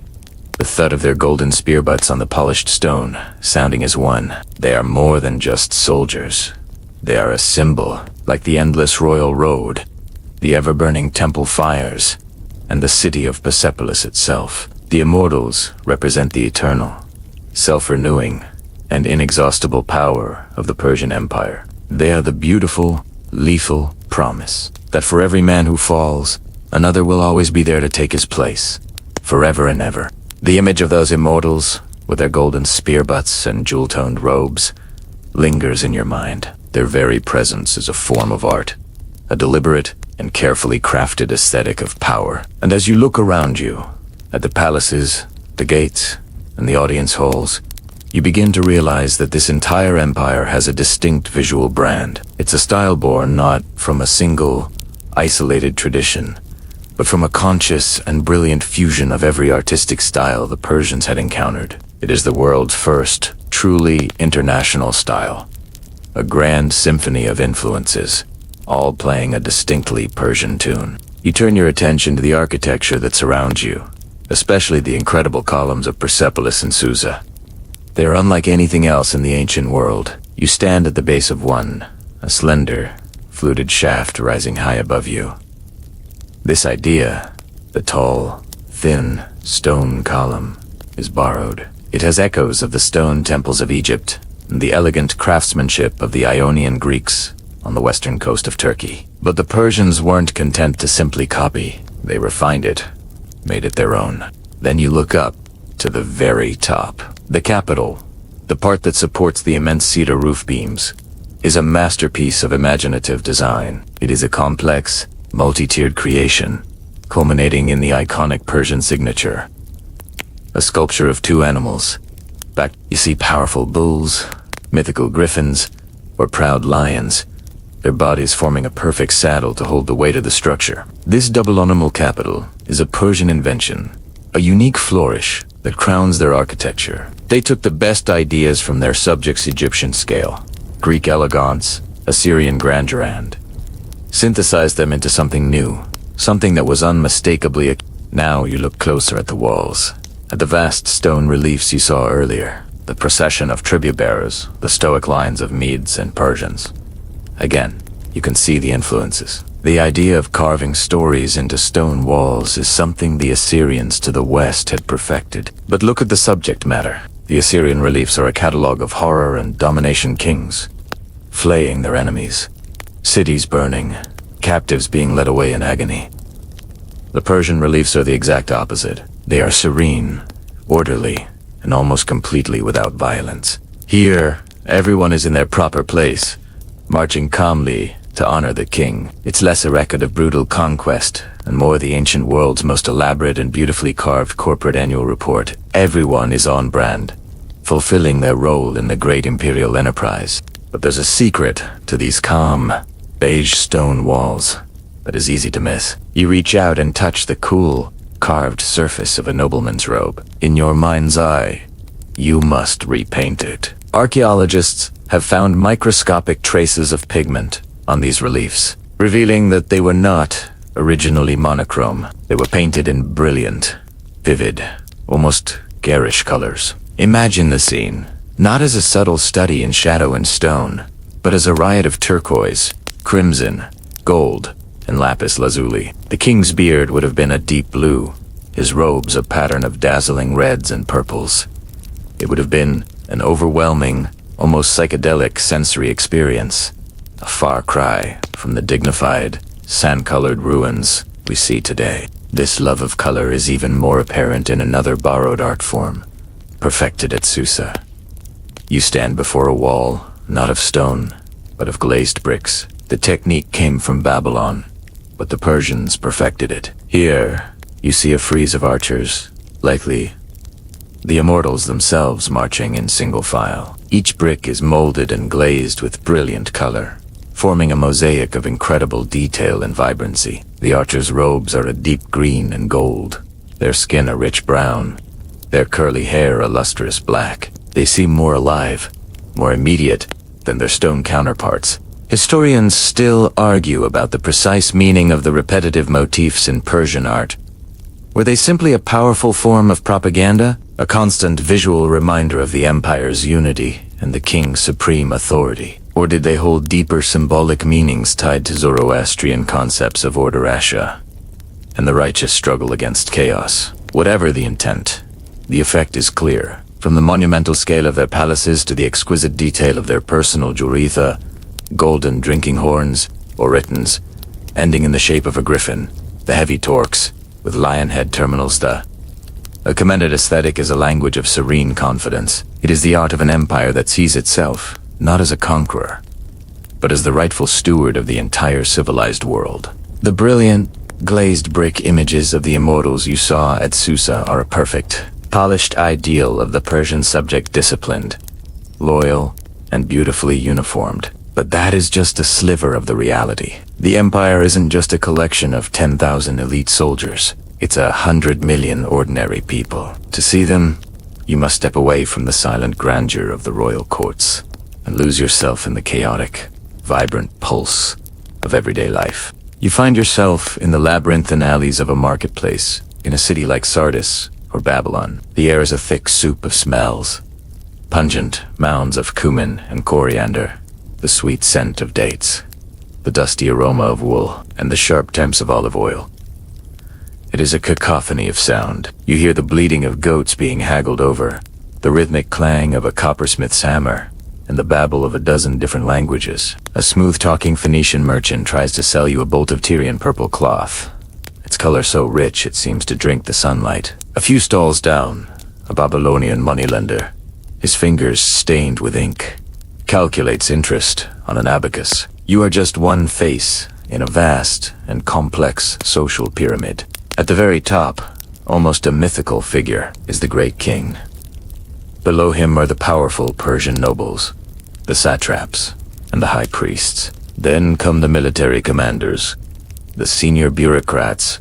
the thud of their golden spear butts on the polished stone sounding as one. They are more than just soldiers. They are a symbol, like the endless royal road, the ever-burning temple fires, and the city of Persepolis itself. The Immortals represent the eternal, self-renewing, and inexhaustible power of the Persian Empire. They are the beautiful, lethal promise that for every man who falls, another will always be there to take his place, forever and ever. The image of those Immortals, with their golden spear butts and jewel-toned robes, lingers in your mind. Their very presence is a form of art, a deliberate and carefully crafted aesthetic of power. And as you look around you, at the palaces, the gates, and the audience halls, you begin to realize that this entire empire has a distinct visual brand. It's a style born not from a single, isolated tradition, but from a conscious and brilliant fusion of every artistic style the Persians had encountered. It is the world's first, truly international style, a grand symphony of influences, all playing a distinctly Persian tune. You turn your attention to the architecture that surrounds you, especially the incredible columns of Persepolis and Susa. They are unlike anything else in the ancient world. You stand at the base of one, a slender, fluted shaft rising high above you. This idea, the tall, thin, stone column, is borrowed. It has echoes of the stone temples of Egypt and the elegant craftsmanship of the Ionian Greeks on the western coast of Turkey. But the Persians weren't content to simply copy. They refined it, made it their own. Then you look up to the very top. The capital, the part that supports the immense cedar roof beams, is a masterpiece of imaginative design. It is a complex, multi-tiered creation, culminating in the iconic Persian signature. A sculpture of two animals. Back, you see powerful bulls, mythical griffins, or proud lions, their bodies forming a perfect saddle to hold the weight of the structure. This double animal capital is a Persian invention, a unique flourish that crowns their architecture. They took the best ideas from their subjects' Egyptian scale, Greek elegance, Assyrian grandeur, and synthesized them into something new, something that was unmistakably Now you look closer at the walls, at the vast stone reliefs you saw earlier, the procession of tribute bearers, the stoic lines of Medes and Persians. Again, you can see the influences. The idea of carving stories into stone walls is something the Assyrians to the west had perfected. But look at the subject matter. The Assyrian reliefs are a catalogue of horror and domination kings, flaying their enemies, cities burning, captives being led away in agony. The Persian reliefs are the exact opposite. They are serene, orderly, and almost completely without violence. Here, everyone is in their proper place, marching calmly to honor the king. It's less a record of brutal conquest and more the ancient world's most elaborate and beautifully carved corporate annual report. Everyone is on brand, fulfilling their role in the great imperial enterprise. But there's a secret to these calm, beige stone walls that is easy to miss. You reach out and touch the cool, carved surface of a nobleman's robe. In your mind's eye, you must repaint it. Archaeologists have found microscopic traces of pigment on these reliefs, revealing that they were not originally monochrome. They were painted in brilliant, vivid, almost garish colors. Imagine the scene, not as a subtle study in shadow and stone, but as a riot of turquoise, crimson, gold, and lapis lazuli. The king's beard would have been a deep blue, his robes a pattern of dazzling reds and purples. It would have been an overwhelming, almost psychedelic sensory experience, a far cry from the dignified, sand-colored ruins we see today. This love of color is even more apparent in another borrowed art form, perfected at Susa. You stand before a wall, not of stone, but of glazed bricks. The technique came from Babylon, but the Persians perfected it. Here, you see a frieze of archers, likely the immortals themselves marching in single file. Each brick is molded and glazed with brilliant color, forming a mosaic of incredible detail and vibrancy. The archers' robes are a deep green and gold, their skin a rich brown, their curly hair a lustrous black. They seem more alive, more immediate than their stone counterparts. Historians still argue about the precise meaning of the repetitive motifs in Persian art. Were they simply a powerful form of propaganda, a constant visual reminder of the empire's unity and the king's supreme authority? Or did they hold deeper symbolic meanings tied to Zoroastrian concepts of order Asha and the righteous struggle against chaos? Whatever the intent, the effect is clear. From the monumental scale of their palaces to the exquisite detail of their personal jurita, golden drinking horns, or ritans, ending in the shape of a griffin, the heavy torques, with lion head terminals. The commended aesthetic is a language of serene confidence. It is the art of an empire that sees itself, not as a conqueror, but as the rightful steward of the entire civilized world. The brilliant, glazed brick images of the immortals you saw at Susa are a perfect, polished ideal of the Persian subject, disciplined, loyal, and beautifully uniformed. But that is just a sliver of the reality. The empire isn't just a collection of 10,000 elite soldiers. It's 100 million ordinary people. To see them, you must step away from the silent grandeur of the royal courts, and lose yourself in the chaotic, vibrant pulse of everyday life. You find yourself in the labyrinthine alleys of a marketplace, in a city like Sardis or Babylon. The air is a thick soup of smells. Pungent mounds of cumin and coriander, the sweet scent of dates, the dusty aroma of wool, and the sharp temps of olive oil. It is a cacophony of sound. You hear the bleating of goats being haggled over, the rhythmic clang of a coppersmith's hammer, and the babble of a dozen different languages. A smooth-talking Phoenician merchant tries to sell you a bolt of Tyrian purple cloth, its color so rich it seems to drink the sunlight. A few stalls down, a Babylonian moneylender, his fingers stained with ink, calculates interest on an abacus. You are just one face in a vast and complex social pyramid. At the very top, almost a mythical figure, is the great king. Below him are the powerful Persian nobles, the satraps, and the high priests. Then come the military commanders, the senior bureaucrats,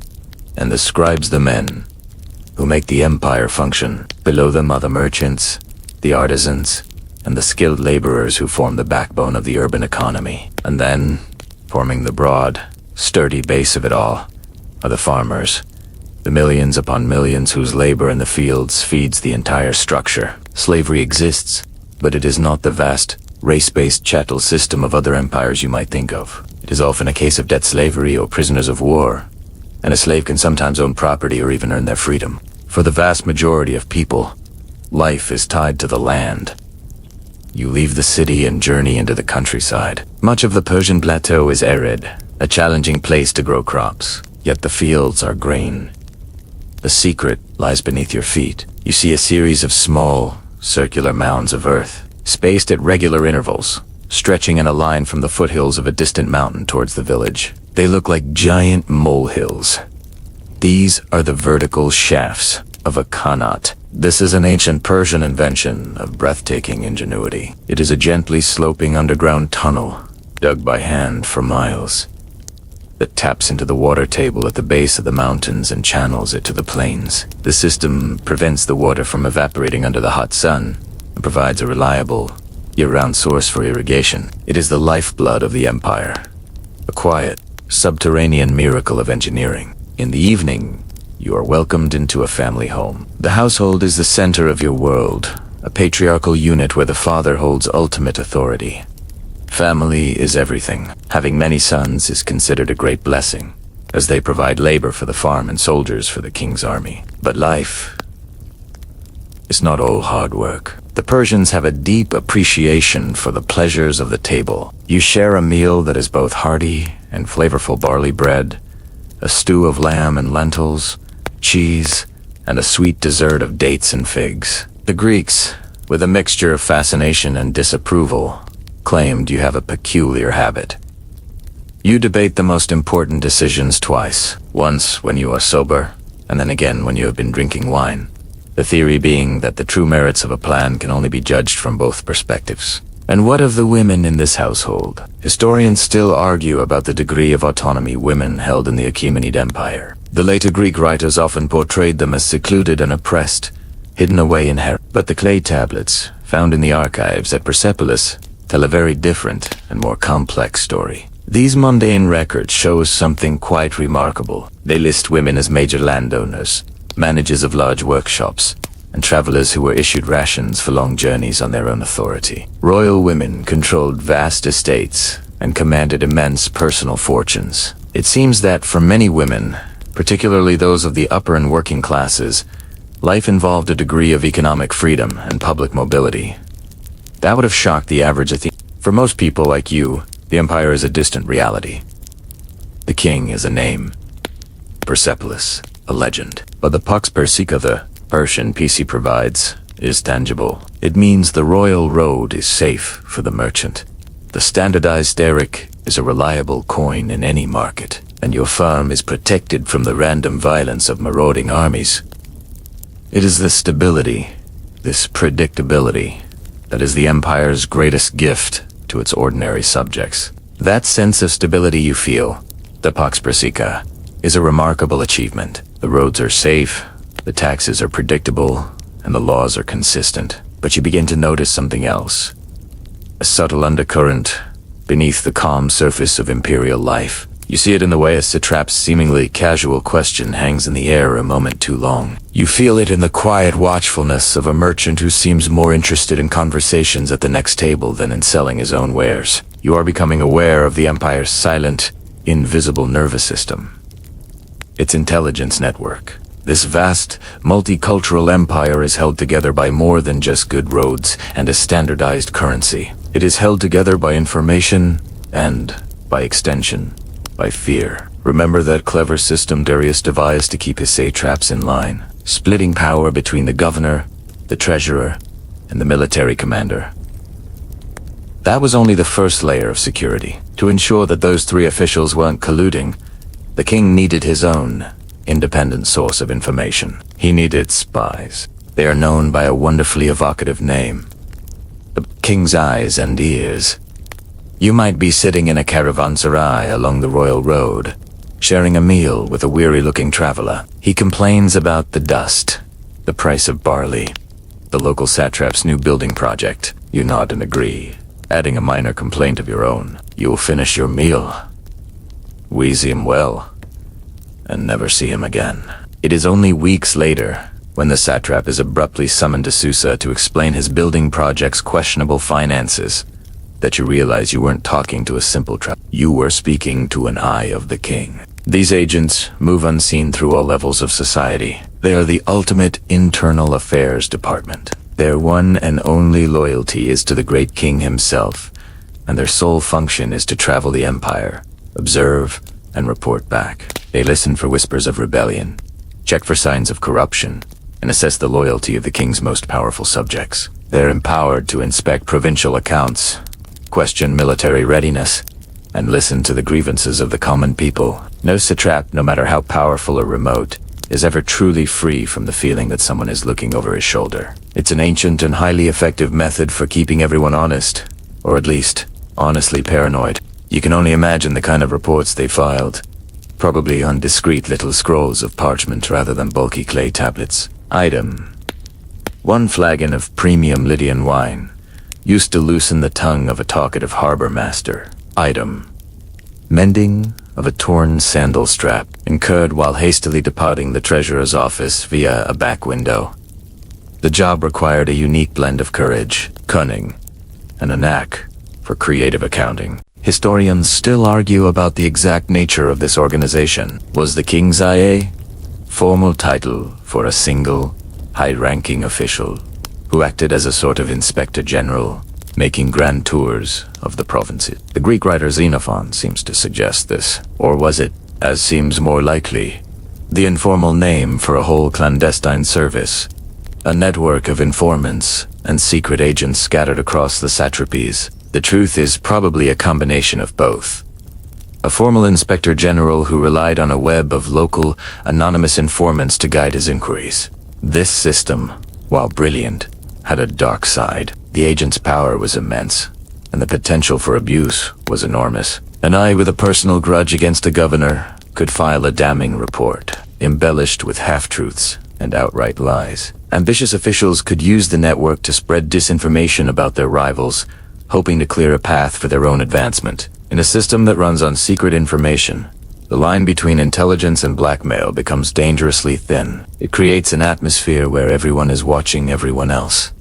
and the scribes, the men who make the empire function. Below them are the merchants, the artisans, and the skilled laborers who form the backbone of the urban economy. And then, forming the broad, sturdy base of it all, are the farmers, the millions upon millions whose labor in the fields feeds the entire structure. Slavery exists, but it is not the vast, race-based chattel system of other empires you might think of. It is often a case of debt slavery or prisoners of war, and a slave can sometimes own property or even earn their freedom. For the vast majority of people, life is tied to the land. You leave the city and journey into the countryside. Much of the Persian plateau is arid, a challenging place to grow crops, yet the fields are green. The secret lies beneath your feet. You see a series of small, circular mounds of earth, spaced at regular intervals, stretching in a line from the foothills of a distant mountain towards the village. They look like giant molehills. These are the vertical shafts of a qanat. This is an ancient Persian invention of breathtaking ingenuity. It is a gently sloping underground tunnel, dug by hand for miles, that taps into the water table at the base of the mountains and channels it to the plains. The system prevents the water from evaporating under the hot sun and provides a reliable, year-round source for irrigation. It is the lifeblood of the empire, a quiet, subterranean miracle of engineering. In the evening, you are welcomed into a family home. The household is the center of your world, a patriarchal unit where the father holds ultimate authority. Family is everything. Having many sons is considered a great blessing, as they provide labor for the farm and soldiers for the king's army. But life is not all hard work. The Persians have a deep appreciation for the pleasures of the table. You share a meal that is both hearty and flavorful: barley bread, a stew of lamb and lentils, cheese, and a sweet dessert of dates and figs. The Greeks, with a mixture of fascination and disapproval, claimed you have a peculiar habit. You debate the most important decisions twice, once when you are sober, and then again when you have been drinking wine. The theory being that the true merits of a plan can only be judged from both perspectives. And what of the women in this household? Historians still argue about the degree of autonomy women held in the Achaemenid Empire. The later Greek writers often portrayed them as secluded and oppressed, hidden away in harem. But the clay tablets, found in the archives at Persepolis, tell a very different and more complex story. These mundane records show us something quite remarkable. They list women as major landowners, managers of large workshops, and travelers who were issued rations for long journeys on their own authority. Royal women controlled vast estates and commanded immense personal fortunes. It seems that for many women, particularly those of the upper and working classes, life involved a degree of economic freedom and public mobility. That would have shocked the average Athenian. For most people like you, the empire is a distant reality. The king is a name, Persepolis, a legend. But the Pax Persica, the Persian peace he provides, is tangible. It means the royal road is safe for the merchant. The standardized deric is a reliable coin in any market, and your farm is protected from the random violence of marauding armies. It is this stability, this predictability, that is the empire's greatest gift to its ordinary subjects. That sense of stability you feel, the Pax Persica, is a remarkable achievement. The roads are safe, the taxes are predictable, and the laws are consistent. But you begin to notice something else. a subtle undercurrent beneath the calm surface of imperial life. You see it in the way a satrap's seemingly casual question hangs in the air a moment too long. You feel it in the quiet watchfulness of a merchant who seems more interested in conversations at the next table than in selling his own wares. You are becoming aware of the Empire's silent, invisible nervous system. Its intelligence network. This vast, multicultural empire is held together by more than just good roads and a standardized currency. It is held together by information and, by extension, by fear. Remember that clever system Darius devised to keep his satraps in line, splitting power between the governor, the treasurer, and the military commander. That was only the first layer of security. To ensure that those three officials weren't colluding, the king needed his own independent source of information. He needed spies. They are known by a wonderfully evocative name: the king's eyes and ears. You might be sitting in a caravanserai along the royal road, sharing a meal with a weary-looking traveler. He complains about the dust, the price of barley, the local satrap's new building project. You nod and agree, adding a minor complaint of your own. You will finish your meal, wheeze him well, and never see him again. It is only weeks later, when the satrap is abruptly summoned to Susa to explain his building project's questionable finances, that you realize you weren't talking to a simple traveler. You were speaking to an eye of the king. These agents move unseen through all levels of society. They are the ultimate internal affairs department. Their one and only loyalty is to the great king himself, and their sole function is to travel the empire, observe, and report back. They listen for whispers of rebellion, check for signs of corruption, and assess the loyalty of the king's most powerful subjects. They're empowered to inspect provincial accounts, question military readiness, and listen to the grievances of the common people. No satrap, no matter how powerful or remote, is ever truly free from the feeling that someone is looking over his shoulder. It's an ancient and highly effective method for keeping everyone honest, or at least honestly paranoid. You can only imagine the kind of reports they filed, probably on discreet little scrolls of parchment rather than bulky clay tablets. Item: 1 flagon of premium Lydian wine, used to loosen the tongue of a talkative harbor master. Item: mending of a torn sandal strap, incurred while hastily departing the treasurer's office via a back window. The job required a unique blend of courage, cunning, and a knack for creative accounting. Historians still argue about the exact nature of this organization. Was the King's IA formal title for a single, high-ranking official who acted as a sort of inspector general, making grand tours of the provinces? The Greek writer Xenophon seems to suggest this. Or was it, as seems more likely, the informal name for a whole clandestine service, a network of informants and secret agents scattered across the satrapies? The truth is probably a combination of both. A formal inspector general who relied on a web of local, anonymous informants to guide his inquiries. This system, while brilliant, had a dark side. The agent's power was immense, and the potential for abuse was enormous. An eye with a personal grudge against a governor could file a damning report, embellished with half-truths and outright lies. Ambitious officials could use the network to spread disinformation about their rivals, hoping to clear a path for their own advancement. In a system that runs on secret information, the line between intelligence and blackmail becomes dangerously thin. It creates an atmosphere where everyone is watching everyone else,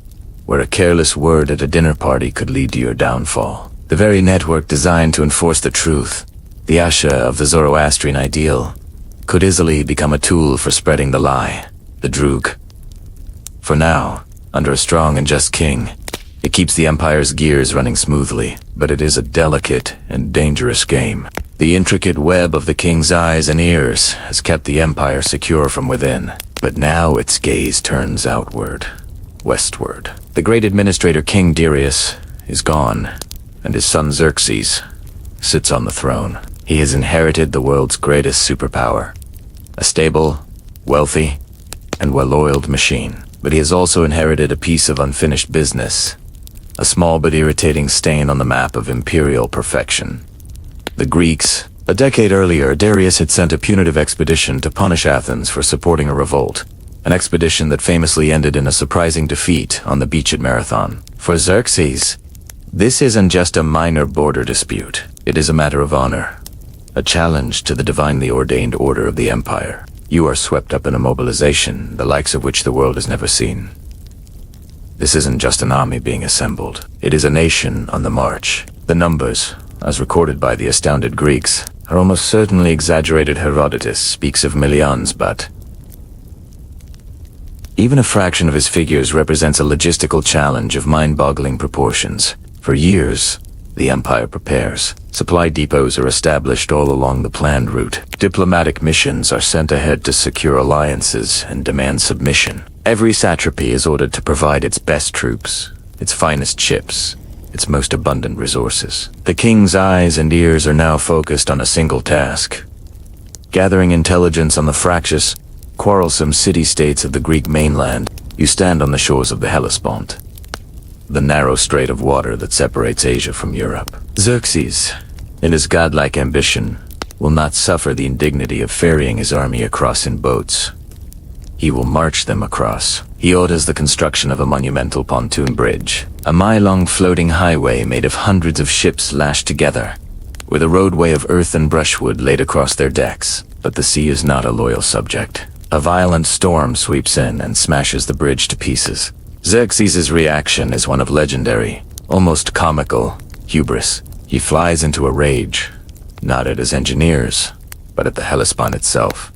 where a careless word at a dinner party could lead to your downfall. The very network designed to enforce the truth, the Asha of the Zoroastrian ideal, could easily become a tool for spreading the lie, the Droog. For now, under a strong and just king, it keeps the Empire's gears running smoothly, but it is a delicate and dangerous game. The intricate web of the king's eyes and ears has kept the Empire secure from within, but now its gaze turns outward, westward. The great administrator King Darius is gone, and his son Xerxes sits on the throne. He has inherited the world's greatest superpower, a stable, wealthy, and well-oiled machine. But he has also inherited a piece of unfinished business, a small but irritating stain on the map of imperial perfection. The Greeks. A decade earlier, Darius had sent a punitive expedition to punish Athens for supporting a revolt, an expedition that famously ended in a surprising defeat on the beach at Marathon. For Xerxes, This isn't just a minor border dispute. It is a matter of honor. A challenge to the divinely ordained order of the Empire. You are swept up in a mobilization, the likes of which the world has never seen. This isn't just an army being assembled. It is a nation on the march. The numbers, as recorded by the astounded Greeks, are almost certainly exaggerated. Herodotus speaks of millions, but even a fraction of his figures represents a logistical challenge of mind-boggling proportions. For years, the Empire prepares. Supply depots are established all along the planned route. Diplomatic missions are sent ahead to secure alliances and demand submission. Every satrapy is ordered to provide its best troops, its finest ships, its most abundant resources. The king's eyes and ears are now focused on a single task: gathering intelligence on the fractious, quarrelsome city-states of the Greek mainland. You stand on the shores of the Hellespont, the narrow strait of water that separates Asia from Europe. Xerxes, in his godlike ambition, will not suffer the indignity of ferrying his army across in boats. He will march them across. He orders the construction of a monumental pontoon bridge, a mile-long floating highway made of hundreds of ships lashed together, with a roadway of earth and brushwood laid across their decks. But the sea is not a loyal subject. A violent storm sweeps in and smashes the bridge to pieces. Xerxes' reaction is one of legendary, almost comical, hubris. He flies into a rage, not at his engineers, but at the Hellespont itself.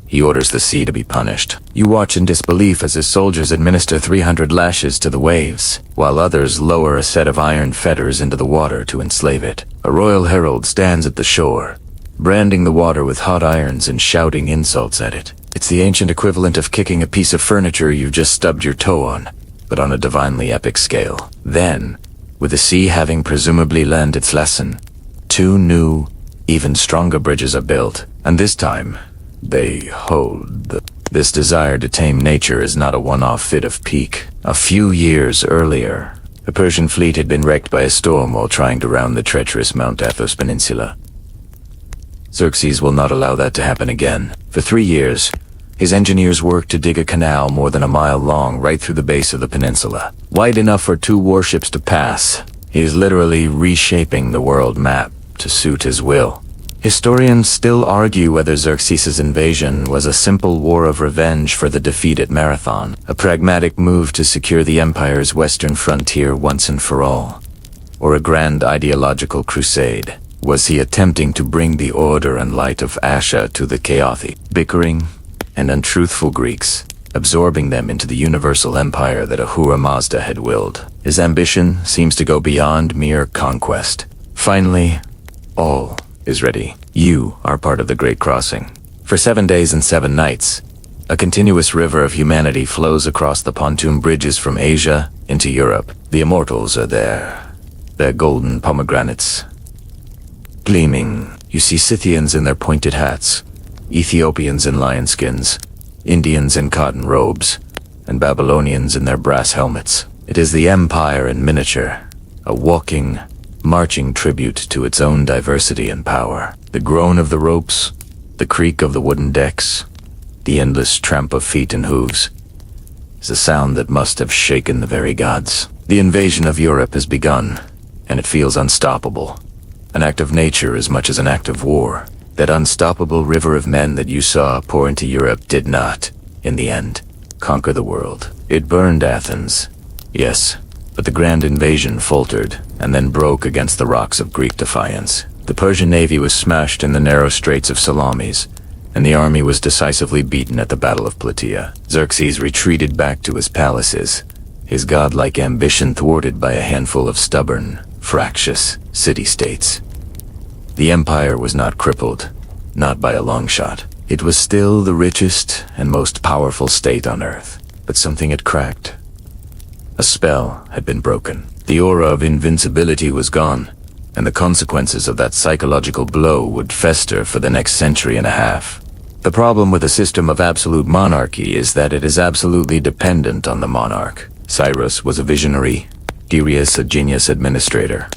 He orders the sea to be punished. You watch in disbelief as his soldiers administer 300 lashes to the waves, while others lower a set of iron fetters into the water to enslave it. A royal herald stands at the shore, branding the water with hot irons and shouting insults at it. It's the ancient equivalent of kicking a piece of furniture you've just stubbed your toe on, but on a divinely epic scale. Then, with the sea having presumably learned its lesson, 2 new, even stronger bridges are built, and this time, they hold. This desire to tame nature is not a one-off fit of pique. A few years earlier, the Persian fleet had been wrecked by a storm while trying to round the treacherous Mount Athos Peninsula. Xerxes will not allow that to happen again. For 3 years, his engineers worked to dig a canal more than a mile long right through the base of the peninsula, wide enough for 2 warships to pass. He is literally reshaping the world map to suit his will. Historians still argue whether Xerxes' invasion was a simple war of revenge for the defeat at Marathon, a pragmatic move to secure the empire's western frontier once and for all, or a grand ideological crusade. Was he attempting to bring the order and light of Asia to the chaotic, bickering, and untruthful Greeks, absorbing them into the universal empire that Ahura Mazda had willed? His ambition seems to go beyond mere conquest. Finally, all is ready. You are part of the Great Crossing. For 7 days and 7 nights, a continuous river of humanity flows across the pontoon bridges from Asia into Europe. The immortals are there, their golden pomegranates gleaming. You see Scythians in their pointed hats, Ethiopians in lion skins, Indians in cotton robes, and Babylonians in their brass helmets. It is the empire in miniature, a walking, marching tribute to its own diversity and power. The groan of the ropes, the creak of the wooden decks, the endless tramp of feet and hooves, is a sound that must have shaken the very gods. The invasion of Europe has begun, and it feels unstoppable. An act of nature as much as an act of war. That unstoppable river of men that you saw pour into Europe did not, in the end, conquer the world. It burned Athens, yes, but the grand invasion faltered and then broke against the rocks of Greek defiance. The Persian navy was smashed in the narrow straits of Salamis, and the army was decisively beaten at the Battle of Plataea. Xerxes retreated back to his palaces, his godlike ambition thwarted by a handful of stubborn, fractious city-states. The empire was not crippled, not by a long shot. It was still the richest and most powerful state on earth, but something had cracked. A spell had been broken. The aura of invincibility was gone, and the consequences of that psychological blow would fester for the next century and a half. The problem with a system of absolute monarchy is that it is absolutely dependent on the monarch. Cyrus was a visionary, Darius a genius administrator.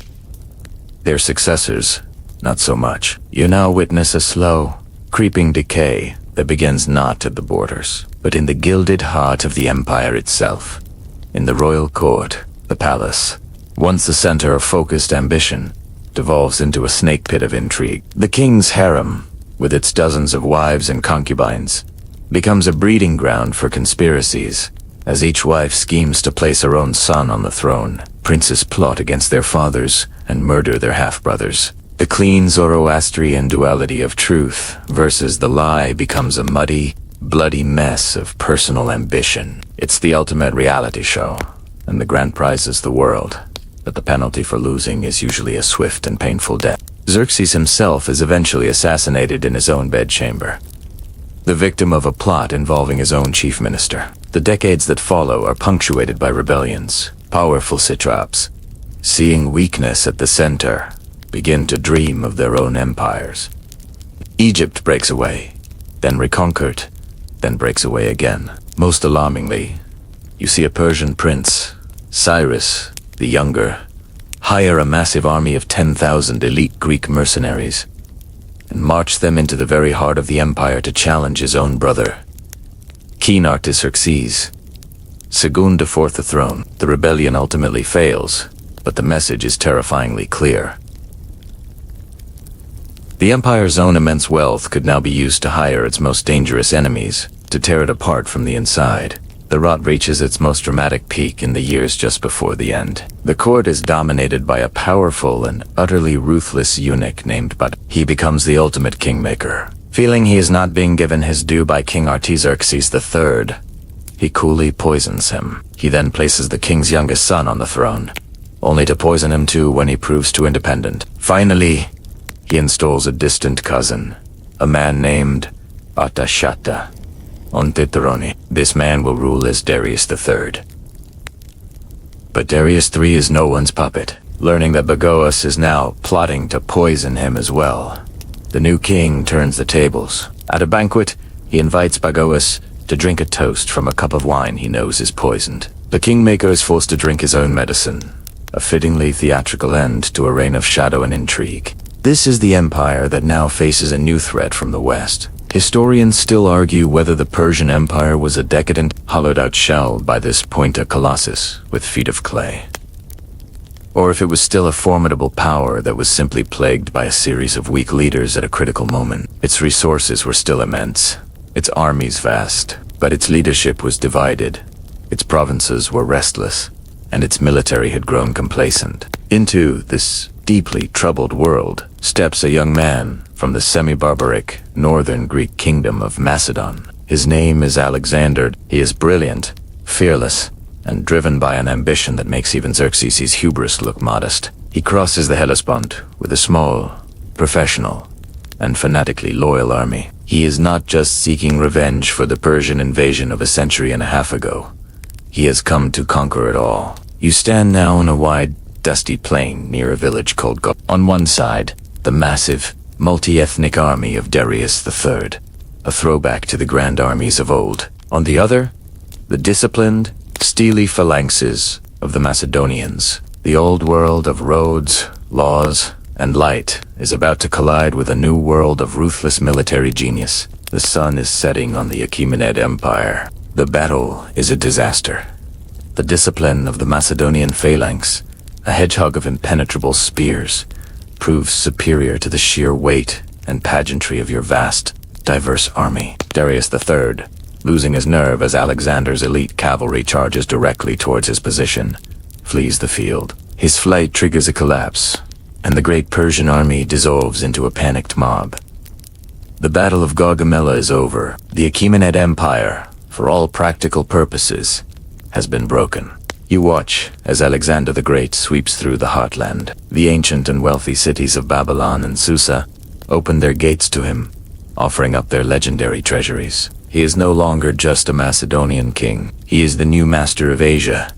Their successors, not so much. You now witness a slow, creeping decay that begins not at the borders, but in the gilded heart of the empire itself. In the royal court, the palace, once the center of focused ambition, devolves into a snake pit of intrigue. The king's harem, with its dozens of wives and concubines, becomes a breeding ground for conspiracies, as each wife schemes to place her own son on the throne. Princes plot against their fathers and murder their half-brothers. The clean Zoroastrian duality of truth versus the lie becomes a muddy, bloody mess of personal ambition. It's the ultimate reality show, and the grand prize is the world, but the penalty for losing is usually a swift and painful death. Xerxes himself is eventually assassinated in his own bedchamber, the victim of a plot involving his own chief minister. The decades that follow are punctuated by rebellions. Powerful satraps, seeing weakness at the center, begin to dream of their own empires. Egypt breaks away, then reconquered, then breaks away again. Most alarmingly, you see a Persian prince, Cyrus the Younger, hire a massive army of 10,000 elite Greek mercenaries and march them into the very heart of the empire to challenge his own brother. King Artaxerxes, Segun IV the throne. The rebellion ultimately fails, but the message is terrifyingly clear. The empire's own immense wealth could now be used to hire its most dangerous enemies, to tear it apart from the inside. The rot reaches its most dramatic peak in the years just before the end. The court is dominated by a powerful and utterly ruthless eunuch named Bud. He becomes the ultimate kingmaker. Feeling he is not being given his due by King Artaxerxes III, he coolly poisons him. He then places the king's youngest son on the throne, only to poison him too when he proves too independent. Finally, he installs a distant cousin, a man named Artashata, on the throne. This man will rule as Darius III. But Darius III is no one's puppet. Learning that Bagoas is now plotting to poison him as well, the new king turns the tables. At a banquet, he invites Bagoas to drink a toast from a cup of wine he knows is poisoned. The kingmaker is forced to drink his own medicine, a fittingly theatrical end to a reign of shadow and intrigue. This is the empire that now faces a new threat from the west. Historians still argue whether the Persian Empire was a decadent, hollowed-out shell by this point a colossus with feet of clay, or if it was still a formidable power that was simply plagued by a series of weak leaders at a critical moment. Its resources were still immense, its armies vast, but its leadership was divided, its provinces were restless, and its military had grown complacent. Into this deeply troubled world steps a young man from the semi-barbaric northern Greek kingdom of Macedon. His name is Alexander. He is brilliant, fearless, and driven by an ambition that makes even Xerxes' hubris look modest. He crosses the Hellespont with a small, professional, and fanatically loyal army. He is not just seeking revenge for the Persian invasion of a century and a half ago. He has come to conquer it all. You stand now on a wide, dusty plain near a village called Go. On one side, the massive, multi-ethnic army of Darius III, a throwback to the grand armies of old. On the other, the disciplined, steely phalanxes of the Macedonians. The old world of roads, laws, and light is about to collide with a new world of ruthless military genius. The sun is setting on the Achaemenid Empire. The battle is a disaster. The discipline of the Macedonian phalanx, a hedgehog of impenetrable spears, proves superior to the sheer weight and pageantry of your vast, diverse army. Darius III, losing his nerve as Alexander's elite cavalry charges directly towards his position, flees the field. His flight triggers a collapse, and the great Persian army dissolves into a panicked mob. The Battle of Gaugamela is over. The Achaemenid Empire, for all practical purposes, has been broken. You watch as Alexander the Great sweeps through the heartland. The ancient and wealthy cities of Babylon and Susa open their gates to him, offering up their legendary treasuries. He is no longer just a Macedonian king. He is the new master of Asia.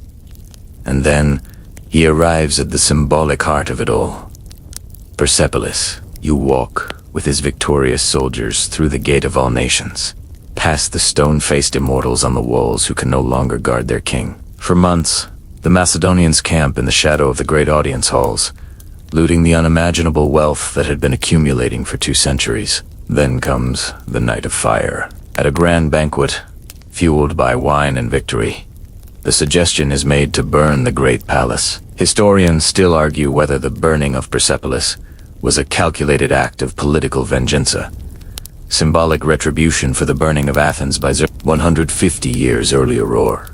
And then, he arrives at the symbolic heart of it all. Persepolis. You walk with his victorious soldiers through the gate of all nations, past the stone-faced immortals on the walls who can no longer guard their king. For months, the Macedonians camp in the shadow of the great audience halls, looting the unimaginable wealth that had been accumulating for 2 centuries. Then comes the night of fire. At a grand banquet, fueled by wine and victory, the suggestion is made to burn the great palace. Historians still argue whether the burning of Persepolis was a calculated act of political vengeance, symbolic retribution for the burning of Athens by 150 years earlier, or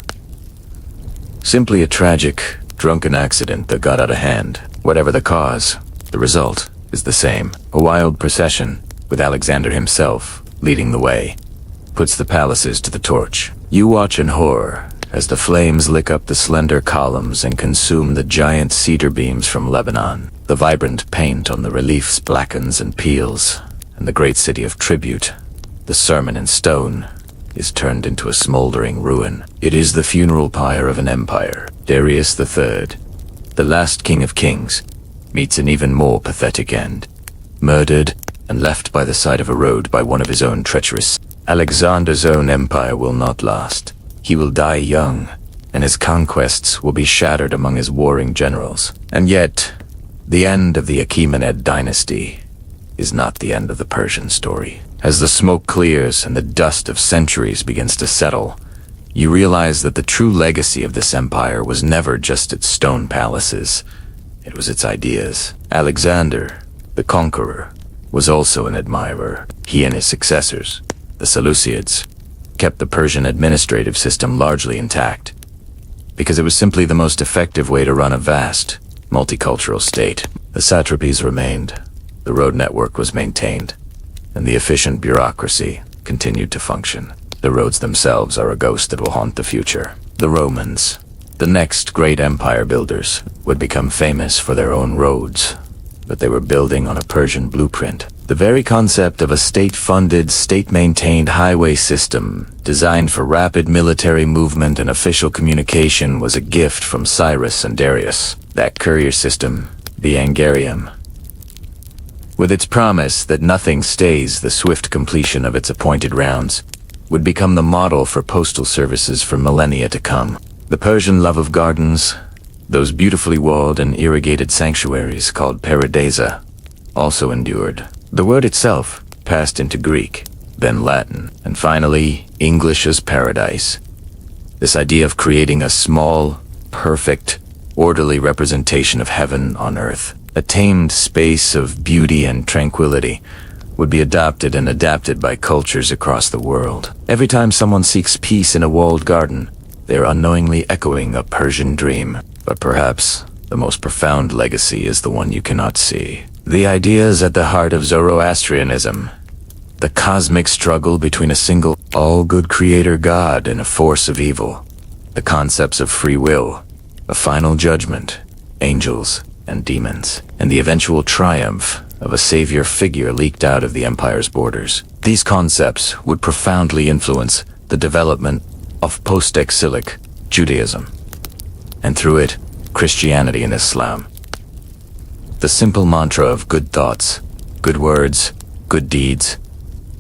simply a tragic, drunken accident that got out of hand. Whatever the cause, the result is the same. A wild procession, with Alexander himself leading the way, puts the palaces to the torch. You watch in horror as the flames lick up the slender columns and consume the giant cedar beams from Lebanon. The vibrant paint on the reliefs blackens and peels, and the great city of tribute, the sermon in stone, is turned into a smoldering ruin. It is the funeral pyre of an empire. Darius III, the last king of kings, meets an even more pathetic end. Murdered and left by the side of a road by one of his own treacherous. Alexander's own empire will not last. He will die young, and his conquests will be shattered among his warring generals. And yet, the end of the Achaemenid dynasty is not the end of the Persian story. As the smoke clears and the dust of centuries begins to settle, you realize that the true legacy of this empire was never just its stone palaces. It was its ideas. Alexander, the conqueror, was also an admirer. He and his successors, the Seleucids, kept the Persian administrative system largely intact, because it was simply the most effective way to run a vast, multicultural state. The satrapies remained, the road network was maintained, and the efficient bureaucracy continued to function. The roads themselves are a ghost that will haunt the future. The Romans, the next great empire builders, would become famous for their own roads, but they were building on a Persian blueprint. The very concept of a state-funded, state-maintained highway system designed for rapid military movement and official communication was a gift from Cyrus and Darius. That courier system, the Angarium, with its promise that nothing stays the swift completion of its appointed rounds, would become the model for postal services for millennia to come. The Persian love of gardens, those beautifully walled and irrigated sanctuaries called paradisa, also endured. The word itself passed into Greek, then Latin, and finally English as paradise. This idea of creating a small, perfect, orderly representation of heaven on earth, a tamed space of beauty and tranquility, would be adopted and adapted by cultures across the world. Every time someone seeks peace in a walled garden, they are unknowingly echoing a Persian dream. But perhaps the most profound legacy is the one you cannot see. The ideas at the heart of Zoroastrianism, the cosmic struggle between a single, all-good creator God and a force of evil, the concepts of free will, a final judgment, angels and demons, and the eventual triumph of a savior figure leaked out of the empire's borders. These concepts would profoundly influence the development of post-exilic Judaism, and through it, Christianity and Islam. The simple mantra of good thoughts, good words, good deeds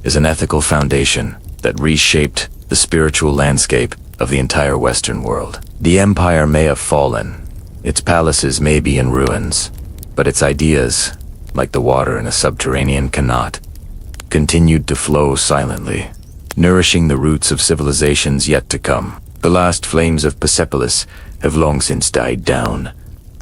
is an ethical foundation that reshaped the spiritual landscape of the entire Western world. The empire may have fallen, its palaces may be in ruins, but its ideas, like the water in a subterranean canal, continued to flow silently, nourishing the roots of civilizations yet to come. The last flames of Persepolis have long since died down,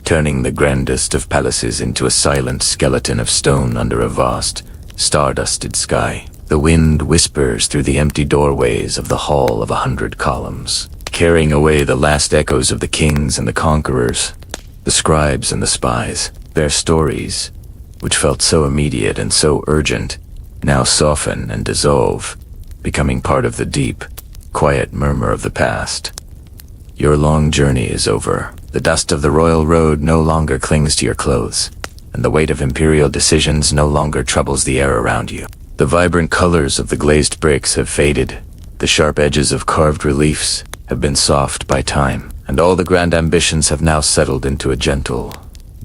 turning the grandest of palaces into a silent skeleton of stone under a vast, stardusted sky. The wind whispers through the empty doorways of the Hall of 100 Columns, carrying away the last echoes of the kings and the conquerors, the scribes and the spies. Their stories, which felt so immediate and so urgent, now soften and dissolve, becoming part of the deep, quiet murmur of the past. Your long journey is over. The dust of the royal road no longer clings to your clothes, and the weight of imperial decisions no longer troubles the air around you. The vibrant colors of the glazed bricks have faded, the sharp edges of carved reliefs have been soft by time, and all the grand ambitions have now settled into a gentle,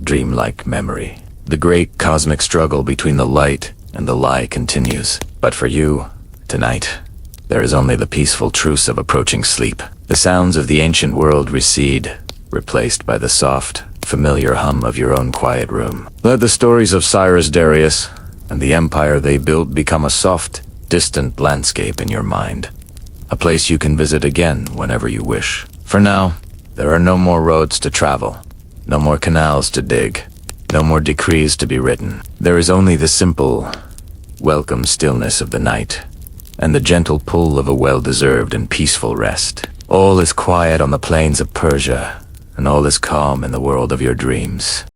dreamlike memory. The great cosmic struggle between the light and the lie continues. But for you, tonight, there is only the peaceful truce of approaching sleep. The sounds of the ancient world recede, replaced by the soft, familiar hum of your own quiet room. Let the stories of Cyrus Darius and the empire they built become a soft, distant landscape in your mind, a place you can visit again whenever you wish. For now, there are no more roads to travel, No more canals to dig. No more decrees to be written. There is only the simple, welcome stillness of the night, and the gentle pull of a well-deserved and peaceful rest. All is quiet on the plains of Persia, and all is calm in the world of your dreams.